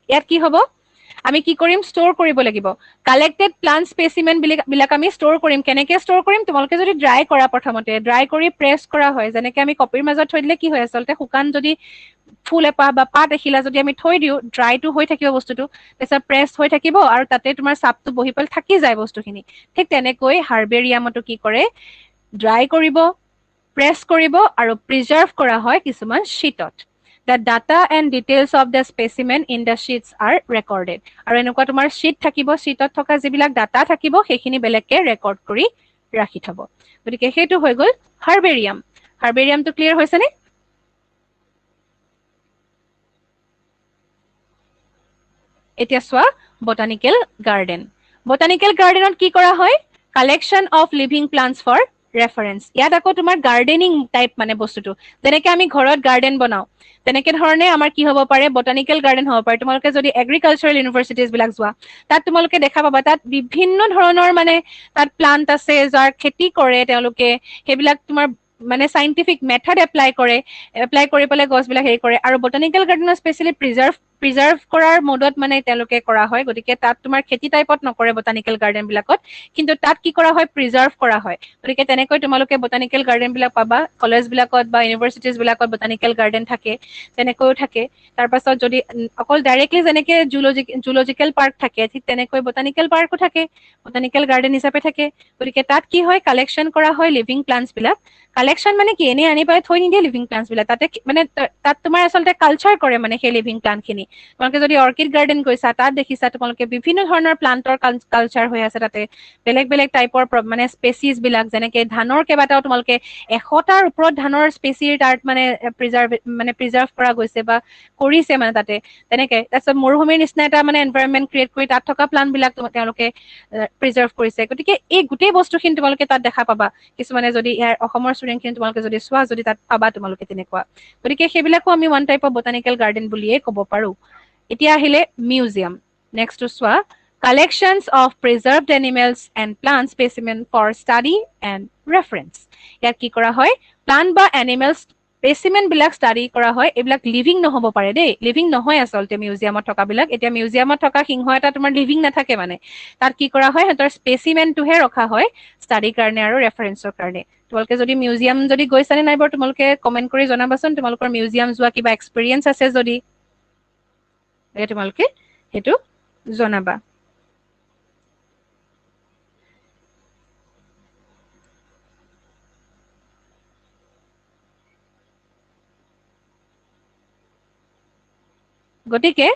ইয়াত কি হ'ব আমি কি কৰিম ষ্ট'ৰ কৰিব লাগিব কালেক্টেড প্লান্ট স্পেচিমেন বিলাক আমি ষ্ট'ৰ কৰিম কেনেকে ষ্ট'ৰ কৰিম তোমালোকে যদি ড্ৰাই কৰা প্ৰথমতে ড্ৰাই কৰি প্ৰেছ কৰা হয় যেনেকে আমি কপিৰ মাজত থৈ দিলে কি হয় আচলতে শুকান যদি ফুল এপাহ বা পাত এখিলা যদি আমি থৈ দিওঁ ড্ৰাইটো হৈ থাকিব বস্তুটো তাৰপিছত প্ৰেছ হৈ থাকিব আৰু তাতে তোমাৰ চাপটো বহি পেলাই থাকি যায় বস্তুখিনি ঠিক তেনেকৈ হাৰ্বেৰিয়ামতো কি কৰে ড্ৰাই কৰিব প্ৰেছ কৰিব আৰু প্ৰিজাৰ্ভ কৰা হয় কিছুমান শ্বীটত The data and details of the specimen in the sheets are recorded. আৰু এনেকুৱা তোমাৰ sheet থাকিব, sheetত থকা যিবিলাক ডাটা থাকিব সেইখিনি বেলেগকে ৰেকৰ্ড কৰি ৰাখি থব গতিকে সেইটো হৈ গ'ল হাৰ্বেৰিয়াম হাৰ্বেৰিয়ামটো ক্লিয়াৰ হৈছেনে এতিয়া চোৱা বটানিকেল গাৰ্ডেনত কি কৰা হয় collection of living plants for reference ইয়াত আকৌ তোমাৰ গাৰ্ডেনিং টাইপ মানে বস্তুটো যেনেকে আমি ঘৰত গাৰ্ডেন বনাওঁ তেনেকে ধৰণে আমাৰ কি হ'ব পাৰে বটানিকেল গাৰ্ডেন হ'ব পাৰে তোমালোকে যদি এগ্ৰিকালচাৰেল ইউনিভাৰ্চিটিজ বিলাক যোৱা তাত তোমালোকে দেখা পাবা তাত বিভিন্ন ধৰণৰ মানে তাত প্লান্ট আছে যাৰ খেতি কৰে তেওঁলোকে সেইবিলাক তোমাৰ মানে চাইন্টিফিক মেথড এপ্লাই কৰি পেলাই গছবিলাক হেৰি কৰে আৰু বটানিকেল গাৰ্ডেনত স্পেচিয়েলি প্ৰিজাৰ্ভ কৰাৰ মডত মানে তেওঁলোকে কৰা হয় গতিকে তাত তোমাৰ খেতি টাইপত নকৰে বটানিকেল গাৰ্ডেন বিলাকত কিন্তু তাত কি কৰা হয় প্ৰিজাৰ্ভ কৰা হয় গতিকে তেনেকৈ তোমালোকে বটানিকেল গাৰ্ডেন বিলাক পাবা কলেজ বিলাকত বা ইউনিভাৰ্চিটিজ বিলাকত বটানিকেল গাৰ্ডেন থাকে তেনেকৈও থাকে তাৰপাছত যদি অকল ডাইৰেক্টলি যেনেকে জুলজিকেল পাৰ্ক থাকে ঠিক তেনেকৈ বটানিকেল পাৰ্কো থাকে বটানিকেল গাৰ্ডেন হিচাপে থাকে গতিকে তাত কি হয় কালেকশ্যন কৰা হয় লিভিং প্লান্টছ বিলাক কালেকশ্যন মানে কি এনেই আনি পেলাই থৈ নিদিয়ে লিভিং প্লান্টছ বিলাক তাতে মানে তাত তোমাৰ আচলতে কালচাৰ কৰে মানে সেই লিভিং প্লান্ট খিনি তোমালোকে যদি অৰ্কিড গাৰ্ডেন গৈছা তাত দেখিছা তোমালোকে বিভিন্ন ধৰণৰ প্লান্টৰ কালচাৰ হৈ আছে তাতে বেলেগ বেলেগ টাইপৰ মানে স্পেচিছ বিলাক যেনেকে ধানৰ কেইবাটাও তোমালোকে 100টাৰ ওপৰত ধানৰ স্পেচিৰ তাত মানে প্ৰিজাৰ্ভ কৰা গৈছে বা কৰিছে মানে তাতে তেনেকে তাৰপিছত মৰুভূমিৰ নিচিনা এটা মানে এনভাইৰনমেণ্ট ক্ৰিয়েট কৰি তাত থকা প্লান্ট বিলাক তেওঁলোকে প্ৰিজাৰ্ভ কৰিছে গতিকে এই গোটেই বস্তুখিনি তোমালোকে তাত দেখা পাবা কিছুমানে যদি ইয়াৰ অসমৰ ষ্টুডেণ্টখিনি তোমালোকে যদি চোৱা যদি তাত পাবা তোমালোকে তেনেকুৱা গতিকে সেইবিলাকো আমি one type of botanical garden বুলিয়ে ক'ব পাৰো এতিয়া আহিলে মিউজিয়াম নেক্সটটো চোৱা collections of preserved animals and plant specimen for study and reference ইয়াত কি কৰা হয় প্লান্ট বা এনিমেলছ স্পেচিমেন বিলাক ষ্টাডি কৰা হয় এইবিলাক লিভিং নহ'ব পাৰে দেই লিভিং নহয় আচলতে মিউজিয়ামত থকা বিলাক এতিয়া মিউজিয়ামত থকা সিংহ এটা তোমাৰ লিভিং নাথাকে মানে তাত কি কৰা হয় সিহঁতৰ স্পেচিমেনটোহে ৰখা হয় ষ্টাডিৰ কাৰণে আৰু ৰেফাৰেন্সৰ কাৰণে তোমালোকে যদি মিউজিয়াম যদি গৈছা নে নাই বাৰু তোমালোকে কমেণ্ট কৰি জনাবাচোন তোমালোকৰ মিউজিয়াম যোৱা কিবা এক্সপিৰিয়েঞ্চ আছে যদি তোমালোকে সেইটো জনাবা গতিকে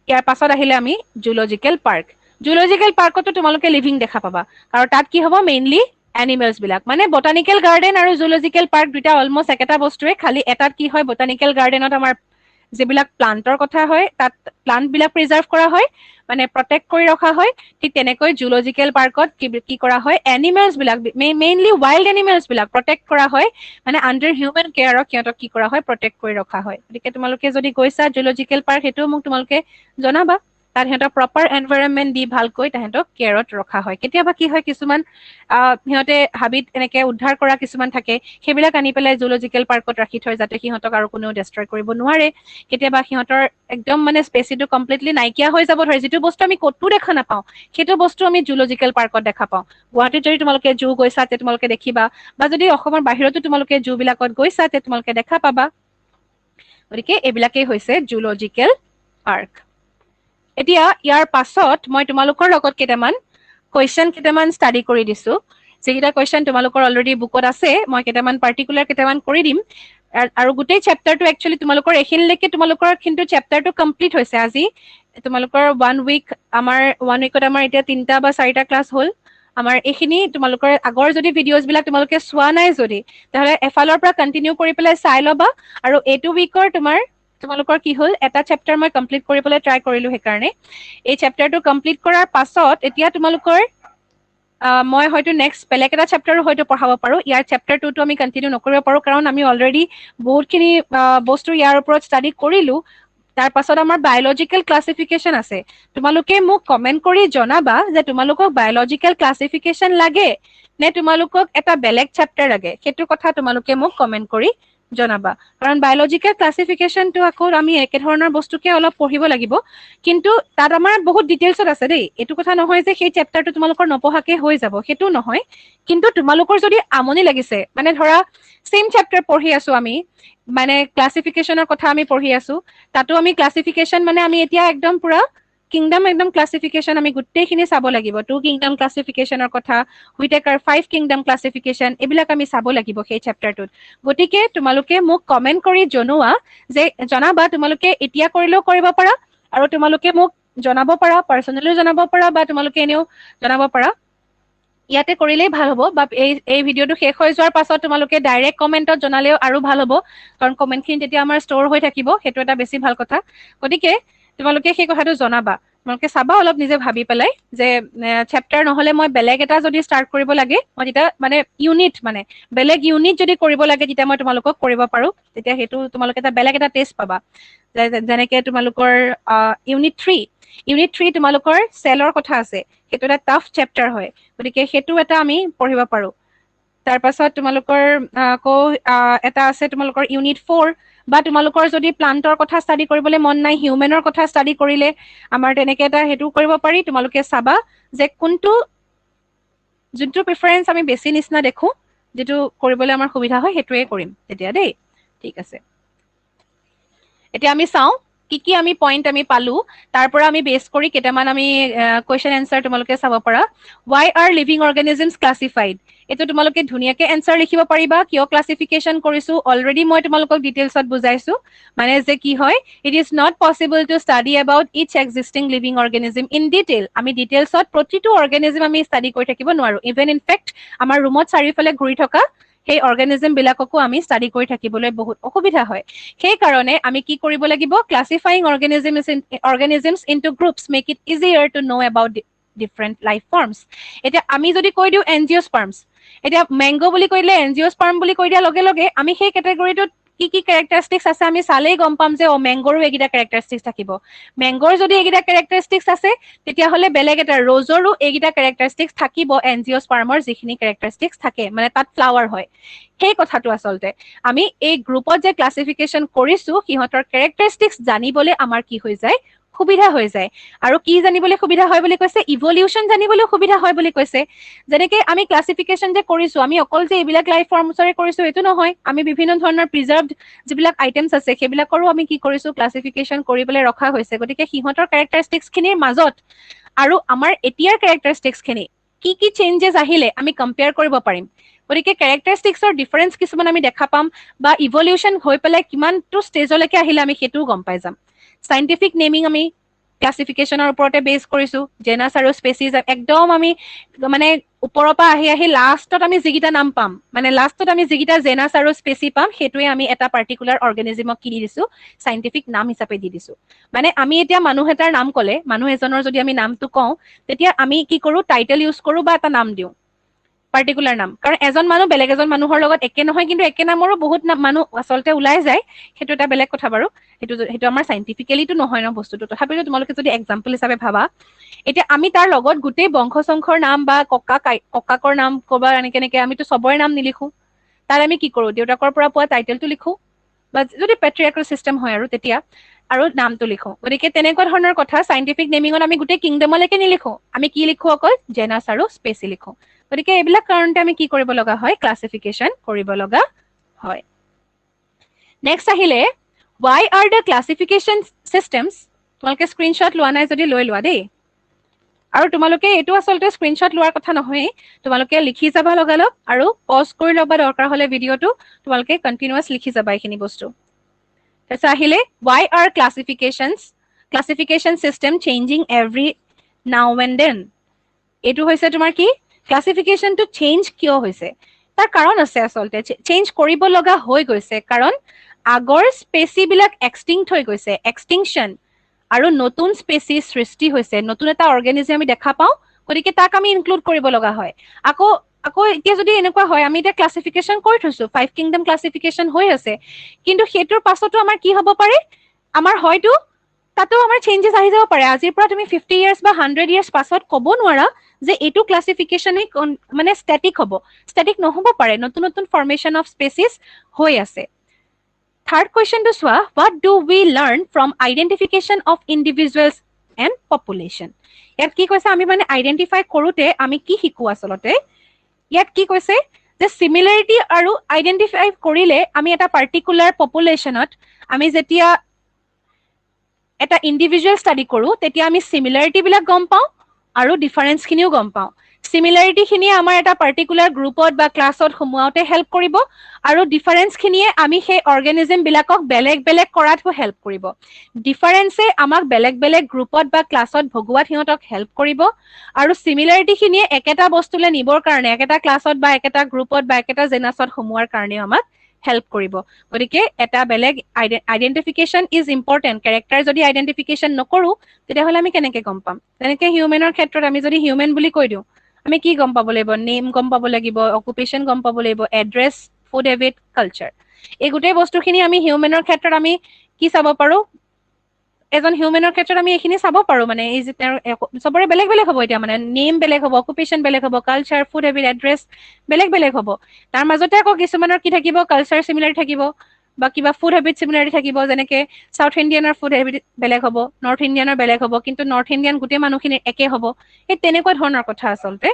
ইয়াৰ পাছত আহিলে আমি জুলজিকেল পাৰ্কতো তোমালোকে লিভিং দেখা পাবা আৰু তাত কি হ'ব মেইনলি এনিমেলছ বিলাক মানে বটানিকেল গাৰ্ডেন আৰু জুলজিকেল পাৰ্ক দুইটা অলমষ্ট একেটা বস্তুৱে খালি এটাত কি হয় বটানিকেল গাৰ্ডেনত আমাৰ যিবিলাক প্লান্টৰ কথা হয় তাত প্লান্ট বিলাক প্ৰিজাৰ্ভ কৰা হয় মানে প্ৰটেক্ট কৰি ৰখা হয় ঠিক তেনেকৈ জুলজিকেল পাৰ্কত কি কৰা হয় এনিমেলছ বিলাক মেইনলি ৱাইল্ড এনিমেলছ বিলাক প্ৰটেক্ট কৰা হয় মানে আণ্ডাৰ হিউমেন কেয়াৰক সিহঁতক কি কৰা হয় প্ৰটেক্ট কৰি ৰখা হয় গতিকে তোমালোকে যদি গৈছা জুলজিকেল পাৰ্ক সেইটোও মোক তোমালোকে জনাবা তাত সিহঁতক প্ৰপাৰ এনভাইৰনমেণ্ট দি ভালকৈ তাহাঁতক কেয়াৰত ৰখা হয় কেতিয়াবা কি হয় কিছুমান সিহঁতে হাবিত এনেকে উদ্ধাৰ কৰা কিছুমান থাকে সেইবিলাক আনি পেলাই জুলজিকেল পাৰ্কত ৰাখি থয় যাতে সিহঁতক আৰু কোনেও ডেষ্ট্ৰয় কৰিব নোৱাৰে কেতিয়াবা সিহঁতৰ একদম মানে স্পেচিটো কমপ্লিটলি নাইকিয়া হৈ যাব ধৰে যিটো বস্তু আমি ক'তো দেখা নাপাওঁ সেইটো বস্তু আমি জুলজিকেল পাৰ্কত দেখা পাওঁ গুৱাহাটীত যদি তোমালোকে জু গৈছা তেতিয়া তোমালোকে দেখিবা বা যদি অসমৰ বাহিৰতো তোমালোকে জু বিলাকত গৈছা তেতিয়া তোমালোকে দেখা পাবা গতিকে এইবিলাকেই হৈছে জুলজিকেল পাৰ্ক এতিয়া ইয়াৰ পাছত মই তোমালোকৰ লগত কুৱেশ্যন কেইটামান ষ্টাডি কৰি দিছো যিকেইটা কুৱেশ্যন তোমালোকৰ অলৰেডি বুকত আছে মই কেইটামান পাৰ্টিকুলাৰ কেইটামান কৰি দিম আৰু গোটেই চেপ্টাৰটো একচুৱেলি তোমালোকৰ এইখিনিলৈকে তোমালোকৰ কিন্তু চেপ্টাৰটো কমপ্লিট হৈছে আজি তোমালোকৰ 1 উইক আমাৰ 1 উইকত আমাৰ এতিয়া 3টা বা 4টা ক্লাছ হ'ল আমাৰ এইখিনি তোমালোকৰ আগৰ যদি ভিডিঅ'জ বিলাক তোমালোকে চোৱা নাই যদি তাহলে এফালৰ পৰা কন্টিনিউ কৰি পেলাই চাই ল'বা আৰু এইটো উইকৰ তোমালোকৰ কি হ'ল এটা চেপ্টাৰ মই কমপ্লিট কৰিবলৈ ট্ৰাই কৰিলো সেইকাৰণে এই চেপ্টাৰটো কমপ্লিট কৰাৰ পাছত এতিয়া তোমালোকৰ মই হয়তো নেক্সট বেলেগ এটা চেপ্টাৰো হয়তো পঢ়াব পাৰো ইয়াৰ চেপ্টাৰ 2টো আমি কন্টিনিউ নকৰিব পাৰো কাৰণ আমি অলৰেডি বহুতখিনি বস্তু ইয়াৰ ওপৰত ষ্টাডি কৰিলো তাৰ পাছত আমাৰ বায়লজিকেল ক্লাছিফিকেশ্যন আছে তোমালোকে মোক কমেন্ট কৰি জনাবা যে তোমালোকক বায়লজিকেল ক্লাছিফিকেশ্যন লাগে নে তোমালোকক এটা বেলেগ চেপ্টাৰ লাগে সেইটো কথা তোমালোকে মোক কমেন্ট কৰি জনাবা কাৰণ বায়লজিকেল ক্লাছিফিকেশ্যনটো আকৌ আমি একেধৰণৰ বস্তুকে অলপ পঢ়িব লাগিব কিন্তু তাত আমাৰ বহুত ডিটেইলছত আছে দেই এইটো কথা নহয় যে সেই চেপ্টাৰটো তোমালোকৰ নপঢ়াকে হৈ যাব সেইটো নহয় কিন্তু তোমালোকৰ যদি আমনি লাগিছে মানে ধৰা সেম চেপ্টাৰ পঢ়ি আছো আমি মানে ক্লাছিফিকেশ্যনৰ কথা আমি পঢ়ি আছো তাতো আমি ক্লাছিফিকেশ্যন মানে আমি এতিয়া একদম পুৰা কিংডম একদম ক্লাছিফিকেশ্যন আমি গোটেইখিনি চাব লাগিব 2 কিংডম ক্লাছিফিকেশ্যনৰ কথা হুইটেকাৰ 5 কিংডম ক্লাছিফিকেশ্যন এইবিলাক আমি চাব লাগিব সেই চেপ্টাৰটোত গতিকে তোমালোকে মোক কমেন্ট কৰি জনাবা তোমালোকে এতিয়া কৰিলেও কৰিব পাৰা আৰু তোমালোকে মোক জনাব পাৰা পাৰ্চনেলিও জনাব পাৰা বা তোমালোকে এনেও জনাব পাৰা ইয়াতে কৰিলেই ভাল হ'ব বা এই ভিডিঅ'টো শেষ হৈ যোৱাৰ পাছত তোমালোকে ডাইৰেক্ট কমেন্টত জনালেও আৰু ভাল হ'ব কাৰণ কমেন্টখিনি তেতিয়া আমাৰ ষ্ট'ৰ হৈ থাকিব সেইটো এটা বেছি ভাল কথা গতিকে তোমালোকে সেই কথাটো জনাবা তোমালোকে চাবা অলপ নিজে ভাবি পেলাই যে চেপ্টাৰ নহলে মই বেলেগ এটা যদি ষ্টাৰ্ট কৰিব লাগে মই তেতিয়া মানে ইউনিট মানে বেলেগ ইউনিট যদি কৰিব লাগে তেতিয়া মই তোমালোকক কৰিব পাৰো তেতিয়া সেইটো তোমালোকে এটা বেলেগ এটা টেষ্ট পাবা যেনেকে তোমালোকৰ ইউনিট 3 তোমালোকৰ চেলৰ কথা আছে সেইটো এটা টাফ চেপ্টাৰ হয় গতিকে সেইটো এটা আমি পঢ়িব পাৰো তাৰ পাছত তোমালোকৰ আকৌ এটা আছে তোমালোকৰ ইউনিট 4 বা তোমালোকৰ যদি প্লান্টৰ কথা ষ্টাডি কৰিবলৈ মন নাই হিউমেনৰ কথা ষ্টাডি কৰিলে আমাৰ তেনেকে এটা সেইটো কৰিব পাৰি তোমালোকে চাবা যে যোনটো প্ৰিফাৰেঞ্চ আমি বেছি নিচিনা দেখো যেটো কৰিবলৈ আমাৰ সুবিধা হয় সেইটোৱে কৰিম তেতিয়া দেই ঠিক আছে এতিয়া আমি চাওঁ কি আমি পইণ্ট আমি পালো তাৰ পৰা আমি বেছ কৰি কেইটামান আমি কুৱেশ্যন এনচাৰ তোমালোকে চাব পাৰা why are living organisms classified এইটো তোমালোকে ধুনীয়াকে এনচাৰ লিখিব পাৰিবা কিয় ক্লাছিফিকেশ্যন কৰিছো অলৰেডি মই তোমালোকক ডিটেইলছত বুজাইছো মানে যে কি হয় it is not possible to study about each existing living organism in detail আমি ডিটেইলছত প্ৰতিটো অৰ্গেনিজম আমি ষ্টাডি কৰি থাকিব নোৱাৰো ইভেন ইন ফেক্ট আমাৰ ৰুমত চাৰিওফালে ঘূৰি থকা সেই অৰ্গেনিজম বিলাককো আমি ষ্টাডি কৰি থাকিবলৈ বহুত অসুবিধা হয় সেইকাৰণে আমি কি কৰিব লাগিব classifying organisms into groups make it easier to know' about different life forms এতিয়া আমি যদি কৈ দিওঁ এনজিঅ'স্পাৰ্মছ এতিয়া মেংগ' বুলি কৈ দিলে এনজিঅ'স্পাৰ্ম বুলি কৈ দিয়াৰ লগে লগে আমি সেই কেটেগৰীটোত কি কেৰেক্টাৰিষ্টিক্স আছে আমি চালেই গম পাম যে মেংগৰো এইকেইটা কেৰেক্টাৰিষ্টিক্স থাকিব মেংগৰ যদি এইকেইটা কেৰেক্টাৰিষ্টিক্স আছে তেতিয়াহ'লে বেলেগ এটা ৰ'জৰো এইকেইটা কেৰেক্টাৰিষ্টিক্স থাকিব এনজিঅ'স্পাৰ্মৰ যিখিনি কেৰেক্টাৰিষ্টিক্স থাকে মানে তাত ফ্লাৱাৰ হয় সেই কথাটো আচলতে আমি এই গ্ৰুপত যে ক্লাছিফিকেশ্যন কৰিছো সিহঁতৰ কেৰেক্টাৰিষ্টিক্স জানিবলৈ আমাৰ কি হৈ যায় সুবিধা হৈ যায় আৰু কি জানিবলৈ সুবিধা হয় বুলি কৈছে ইভলিউশ্যন জানিবলৈ সুবিধা হয় বুলি কৈছে যেনেকে আমি ক্লাছিফিকেশ্যন যে কৰিছো আমি অকল যে এইবিলাক লাইফ ফৰ্মছৰে কৰিছো এইটো নহয় আমি বিভিন্ন ধৰণৰ প্ৰিজাৰ্ভড যিবিলাক আইটেমছ আছে সেইবিলাকৰো আমি কি কৰিছো ক্লাছিফিকেশ্যন কৰি পেলাই ৰখা হৈছে গতিকে সিহঁতৰ কেৰেক্টাৰিষ্টিক্স খিনিৰ মাজত আৰু আমাৰ এতিয়াৰ কেৰেক্টাৰিষ্টিক্স খিনি কি চেঞ্জেছ আহিলে আমি কম্পেয়াৰ কৰিব পাৰিম গতিকে কেৰেক্টাৰিষ্টিক্সৰ ডিফাৰেঞ্চ কিছুমান আমি দেখা পাম বা ইভলিউশ্যন হৈ পেলাই কিমানটো ষ্টেজলৈকে আহিলে আমি সেইটোও গম পাই যাম চাইণ্টিফিক নেমিং আমি ক্লাছিফিকেশ্যনৰ ওপৰতে বেছ কৰিছো জেনাছ আৰু স্পেচিছ একদম আমি মানে ওপৰৰ পৰা আহি লাষ্টত আমি যিকেইটা নাম পাম মানে লাষ্টত আমি যিকেইটা জেনাছ আৰু স্পেচি পাম সেইটোৱে আমি এটা পাৰ্টিকুলাৰ অৰ্গেনিজিমক কি দি দিছো চাইণ্টিফিক নাম হিচাপে দি দিছো মানে আমি এতিয়া মানুহ এটাৰ নাম ক'লে মানুহ এজনৰ যদি আমি নামটো কওঁ তেতিয়া আমি কি কৰো টাইটেল ইউজ কৰো বা এটা নাম দিওঁ পাৰ্টিকুলাৰ নাম কাৰণ এজন মানুহ বেলেগ এজন মানুহৰ লগত একে নহয় কিন্তু একে নামৰো বহুত মানুহ আচলতে ওলাই যায় সেইটো এটা বেলেগ কথা বাৰু সেইটো আমাৰ চাইণ্টিফিকেলিটো নহয় ন বস্তুটো তথাপিও তোমালোকে যদি এক্সাম্পল হিচাপে ভাবা এতিয়া আমি তাৰ লগত গোটেই বংশ চংখৰ নাম বা ককাকৰ নাম ক'বা এনেকে আমিতো চবৰে নাম নিলিখো তাত আমি কি কৰো দেউতাকৰ পৰা পোৱা টাইটেলটো লিখো বা যদি পেট্ৰিয়াৰ্কেল চিষ্টেম হয় আৰু তেতিয়া আৰু নামটো লিখো গতিকে তেনেকুৱা ধৰণৰ কথা চাইণ্টিফিক নেমিঙত আমি গোটেই কিংডমলৈকে নিলিখো আমি কি লিখো অকল জেনাছ আৰু স্পেচি লিখো গতিকে এইবিলাক কাৰণতে আমি কি কৰিব লগা হয় ক্লাছিফিকেশ্যন কৰিব লগা হয় নেক্সট আহিলে why are the classification systems তোমালোকে স্ক্ৰীনশ্বট লোৱা নাই যদি লৈ লোৱা দেই আৰু তোমালোকে এইটো আচলতে স্ক্ৰীনশ্বট লোৱাৰ কথা নহয় তোমালোকে লিখি যাবা লগালগ আৰু পজ কৰি ল'বা দৰকাৰ হ'লে ভিডিঅ'টো তোমালোকে কণ্টিনিউৱাছ লিখি যাবা এইখিনি বস্তু তাৰপিছত আহিলে why are classification system changing every now and then এইটো হৈছে তোমাৰ কি ক্লাছিফিকেশনটো চেঞ্জ কিয় হৈছে তাৰ কাৰণ আছে আচলতে চেঞ্জ কৰিব লগা হৈ গৈছে কাৰণ আগৰ স্পেচিবিলাক এক্সটিংক্ট হৈ গৈছে এক্সটিংকচন আৰু নতুন স্পেচিছ সৃষ্টি হৈছে নতুন এটা অৰ্গেনিজম আমি দেখা পাওঁ গতিকে তাক আমি ইনক্লুড কৰিব লগা হয় আকৌ আকৌ এতিয়া যদি এনেকুৱা হয় আমি এটা ক্লাছিফিকেশন কৰি থৈছো 5 কিংডম ক্লাছিফিকেশন হৈ আছে কিন্তু হেতুৰ পাছতো আমাৰ কি হ'ব পাৰে আমাৰ হয়তো তাতো আমাৰ চেঞ্জেছ আহি যাব পাৰে আজিৰ পৰা তুমি 50 ইয়াৰ্স বা 100 ইয়াৰ্স পাছত ক'ব নোৱাৰা যে এইটো ক্লাছিফিকেশনে মানে ষ্টেটিক হ'ব ষ্টেটিক নহ'ব পাৰে নতুন নতুন ফৰ্মেশন অফ স্পেচিছ হৈ আছে থাৰ্ড কুৱেশ্যনটো চোৱা what do we learn from identification of individuals and population ইয়াত কি কৈছে আমি মানে আইডেন্টিফাই কৰোতে আমি কি শিকো আচলতে ইয়াত কি কৈছে যে সিমিলাৰিটি আৰু আইডেন্টিফাই কৰিলে আমি এটা পাৰ্টিকুলাৰ পপুলেশ্যনত আমি যেতিয়া এটা ইণ্ডিভিজুৱেল ষ্টাডি কৰো তেতিয়া আমি সিমিলাৰিটি বিলাক গম পাওঁ আৰু ডিফাৰেন্স খিনিও গম পাওঁ সিমিলাৰিটি খিনিয়ে আমাৰ এটা পাৰ্টিকুলাৰ গ্ৰুপত বা ক্লাছত সোমোৱাওতে হেল্প কৰিব আৰু ডিফাৰেন্স খিনিয়ে আমি সেই অৰ্গেনিজম বিলাকক বেলেগ বেলেগ কৰাটো হেল্প কৰিব ডিফাৰেন্সে আমাক বেলেগ বেলেগ গ্ৰুপত বা ক্লাছত ভগোৱাত সিহঁতক হেল্প কৰিব আৰু সিমিলাৰিটি খিনিয়ে একেটা বস্তুলে নিবৰ কাৰণে একেটা ক্লাছত বা একেটা গ্ৰুপত বা একেটা জেনাছত সোমোৱাৰ কাৰণেও আমাক হেল্প কৰিব গতিকে এটা বেলেগ আইডেন্টিফিকেশন ইজ ইম্পৰ্টেন্ট কেৰেক্টাৰ যদি আইডেন্টিফিকেশন নকৰো তেতিয়াহ'লে আমি কেনেকে গম পাম তেনেকে হিউমেনৰ ক্ষেত্ৰত আমি যদি হিউমেন বুলি কৈ দিওঁ আমি কি গম পাব লাগিব নেম গম পাব লাগিব অকুপেশ্যন গম পাব লাগিব এড্ৰেছ ফুড হেবিট কালচাৰ এই গোটেই বস্তুখিনি আমি হিউমেনৰ ক্ষেত্ৰত আমি কি চাব পাৰো এজন হিউমেনৰ ক্ষেত্ৰত আমি এইখিনি চাব পাৰো মানে এই যে তেওঁৰ চবৰে বেলেগ বেলেগ হ'ব এতিয়া মানে নেম বেলেগ হ'ব অকুপেশ্যন বেলেগ হ'ব কালচাৰ ফুড হেবিট এড্ৰেছ বেলেগ বেলেগ হ'ব তাৰ মাজতে আকৌ কিছুমানৰ কি থাকিব কালচাৰ চিমিলাৰ থাকিব বা কিবা ফুড হেবিট চিমিলাৰিটি থাকিব যেনেকে সাউথ ইণ্ডিয়ানৰ ফুড হেবিট বেলেগ হ'ব নৰ্থ ইণ্ডিয়ানৰ বেলেগ হ'ব কিন্তু নৰ্থ ইণ্ডিয়ান গোটেই মানুহখিনি একে হ'ব এই তেনেকুৱা ধৰণৰ কথা আচলতে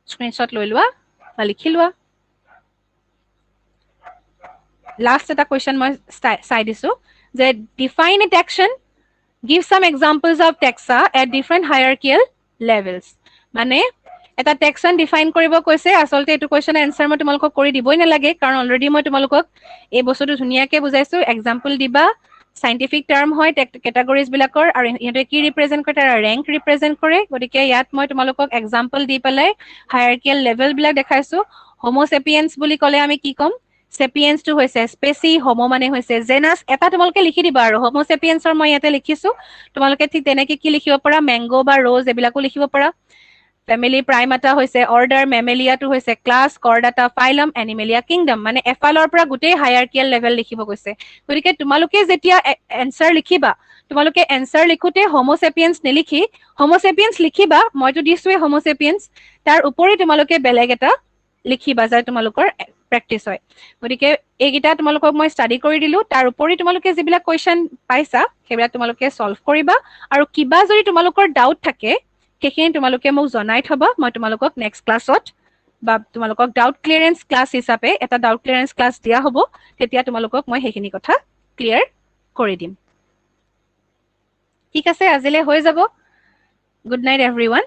স্ক্ৰীনশ্বট লৈ লোৱা বা লিখি লোৱা লাষ্ট এটা কুৱেশ্যন মই চাই দিছো যে define a taxon give some examples of taxa at different hierarchical levels মানে এটা টেক্সন ডিফাইন কৰিব কৈছে আচলতে এইটো কুৱেশ্যনৰ এনচাৰ মই তোমালোকক কৰি দিবই নালাগে কাৰণ অলৰেডি মই তোমালোকক এই বস্তুটো ধুনীয়াকে বুজাইছো এক্সাম্পল দিবা সাইন্টিফিক টাৰ্ম হয় কেটাগৰিজ বিলাকৰ আৰু ইহঁতে কি ৰিপ্ৰেজেন্ট কৰে তাৰ ৰেংক ৰিপ্ৰেজেন্ট কৰে গতিকে ইয়াত মই তোমালোকক এক্সাম্পল দি পেলাই হায়াৰকিয়েল লেভেল বিলাক দেখাইছো হোমোচেপিয়েন্স বুলি ক'লে আমি কি ক'ম চেপিয়েন্সটো হৈছে স্পেচি হোমো মানে হৈছে জেনাছ এটা তোমালোকে লিখি দিবা আৰু হোমোচেপিয়েন্সৰ মই ইয়াতে লিখিছো তোমালোকে ঠিক তেনেকে কি লিখিব পাৰা মেংগো বা ৰ'জ এইবিলাকো লিখিব পাৰা ফেমিলি প্ৰাইমাটা হৈছে অৰ্ডাৰ মেমেলিয়াটো হৈছে ক্লাছ কৰ্ডাটা ফাইলম এনিমেলিয়া কিংডম মানে এফালৰ পৰা গোটেই হায়াৰকিয়েল লেভেল লিখিব গৈছে গতিকে তোমালোকে যেতিয়া এনচাৰ লিখিবা তোমালোকে এনচাৰ লিখোতে হোমোচেপিয়েন্স নিলিখি হোমোচেপিয়েন্স লিখিবা মইতো দিছোৱে হোমোচেপিয়েন্স তাৰ উপৰি তোমালোকে বেলেগ এটা লিখিবা যাতে তোমালোকৰ প্ৰেক্টিচ হয় গতিকে এইকেইটা তোমালোকক মই ষ্টাডি কৰি দিলো তাৰ উপৰি তোমালোকে যিবিলাক কুৱেশ্যন পাইছা সেইবিলাক তোমালোকে সলভ কৰিবা আৰু কিবা যদি তোমালোকৰ ডাউট থাকে সেইখিনি তোমালোকে মোক জনাই থবা মই তোমালোকক নেক্সট ক্লাছত বা তোমালোকক ডাউট ক্লিয়াৰেন্স ক্লাছ হিচাপে এটা ডাউট ক্লিয়াৰেন্স ক্লাছ দিয়া হ'ব তেতিয়া তোমালোকক মই সেইখিনি কথা ক্লিয়াৰ কৰি দিম ঠিক আছে আজিলৈ হৈ যাব গুড নাইট এভৰিৱান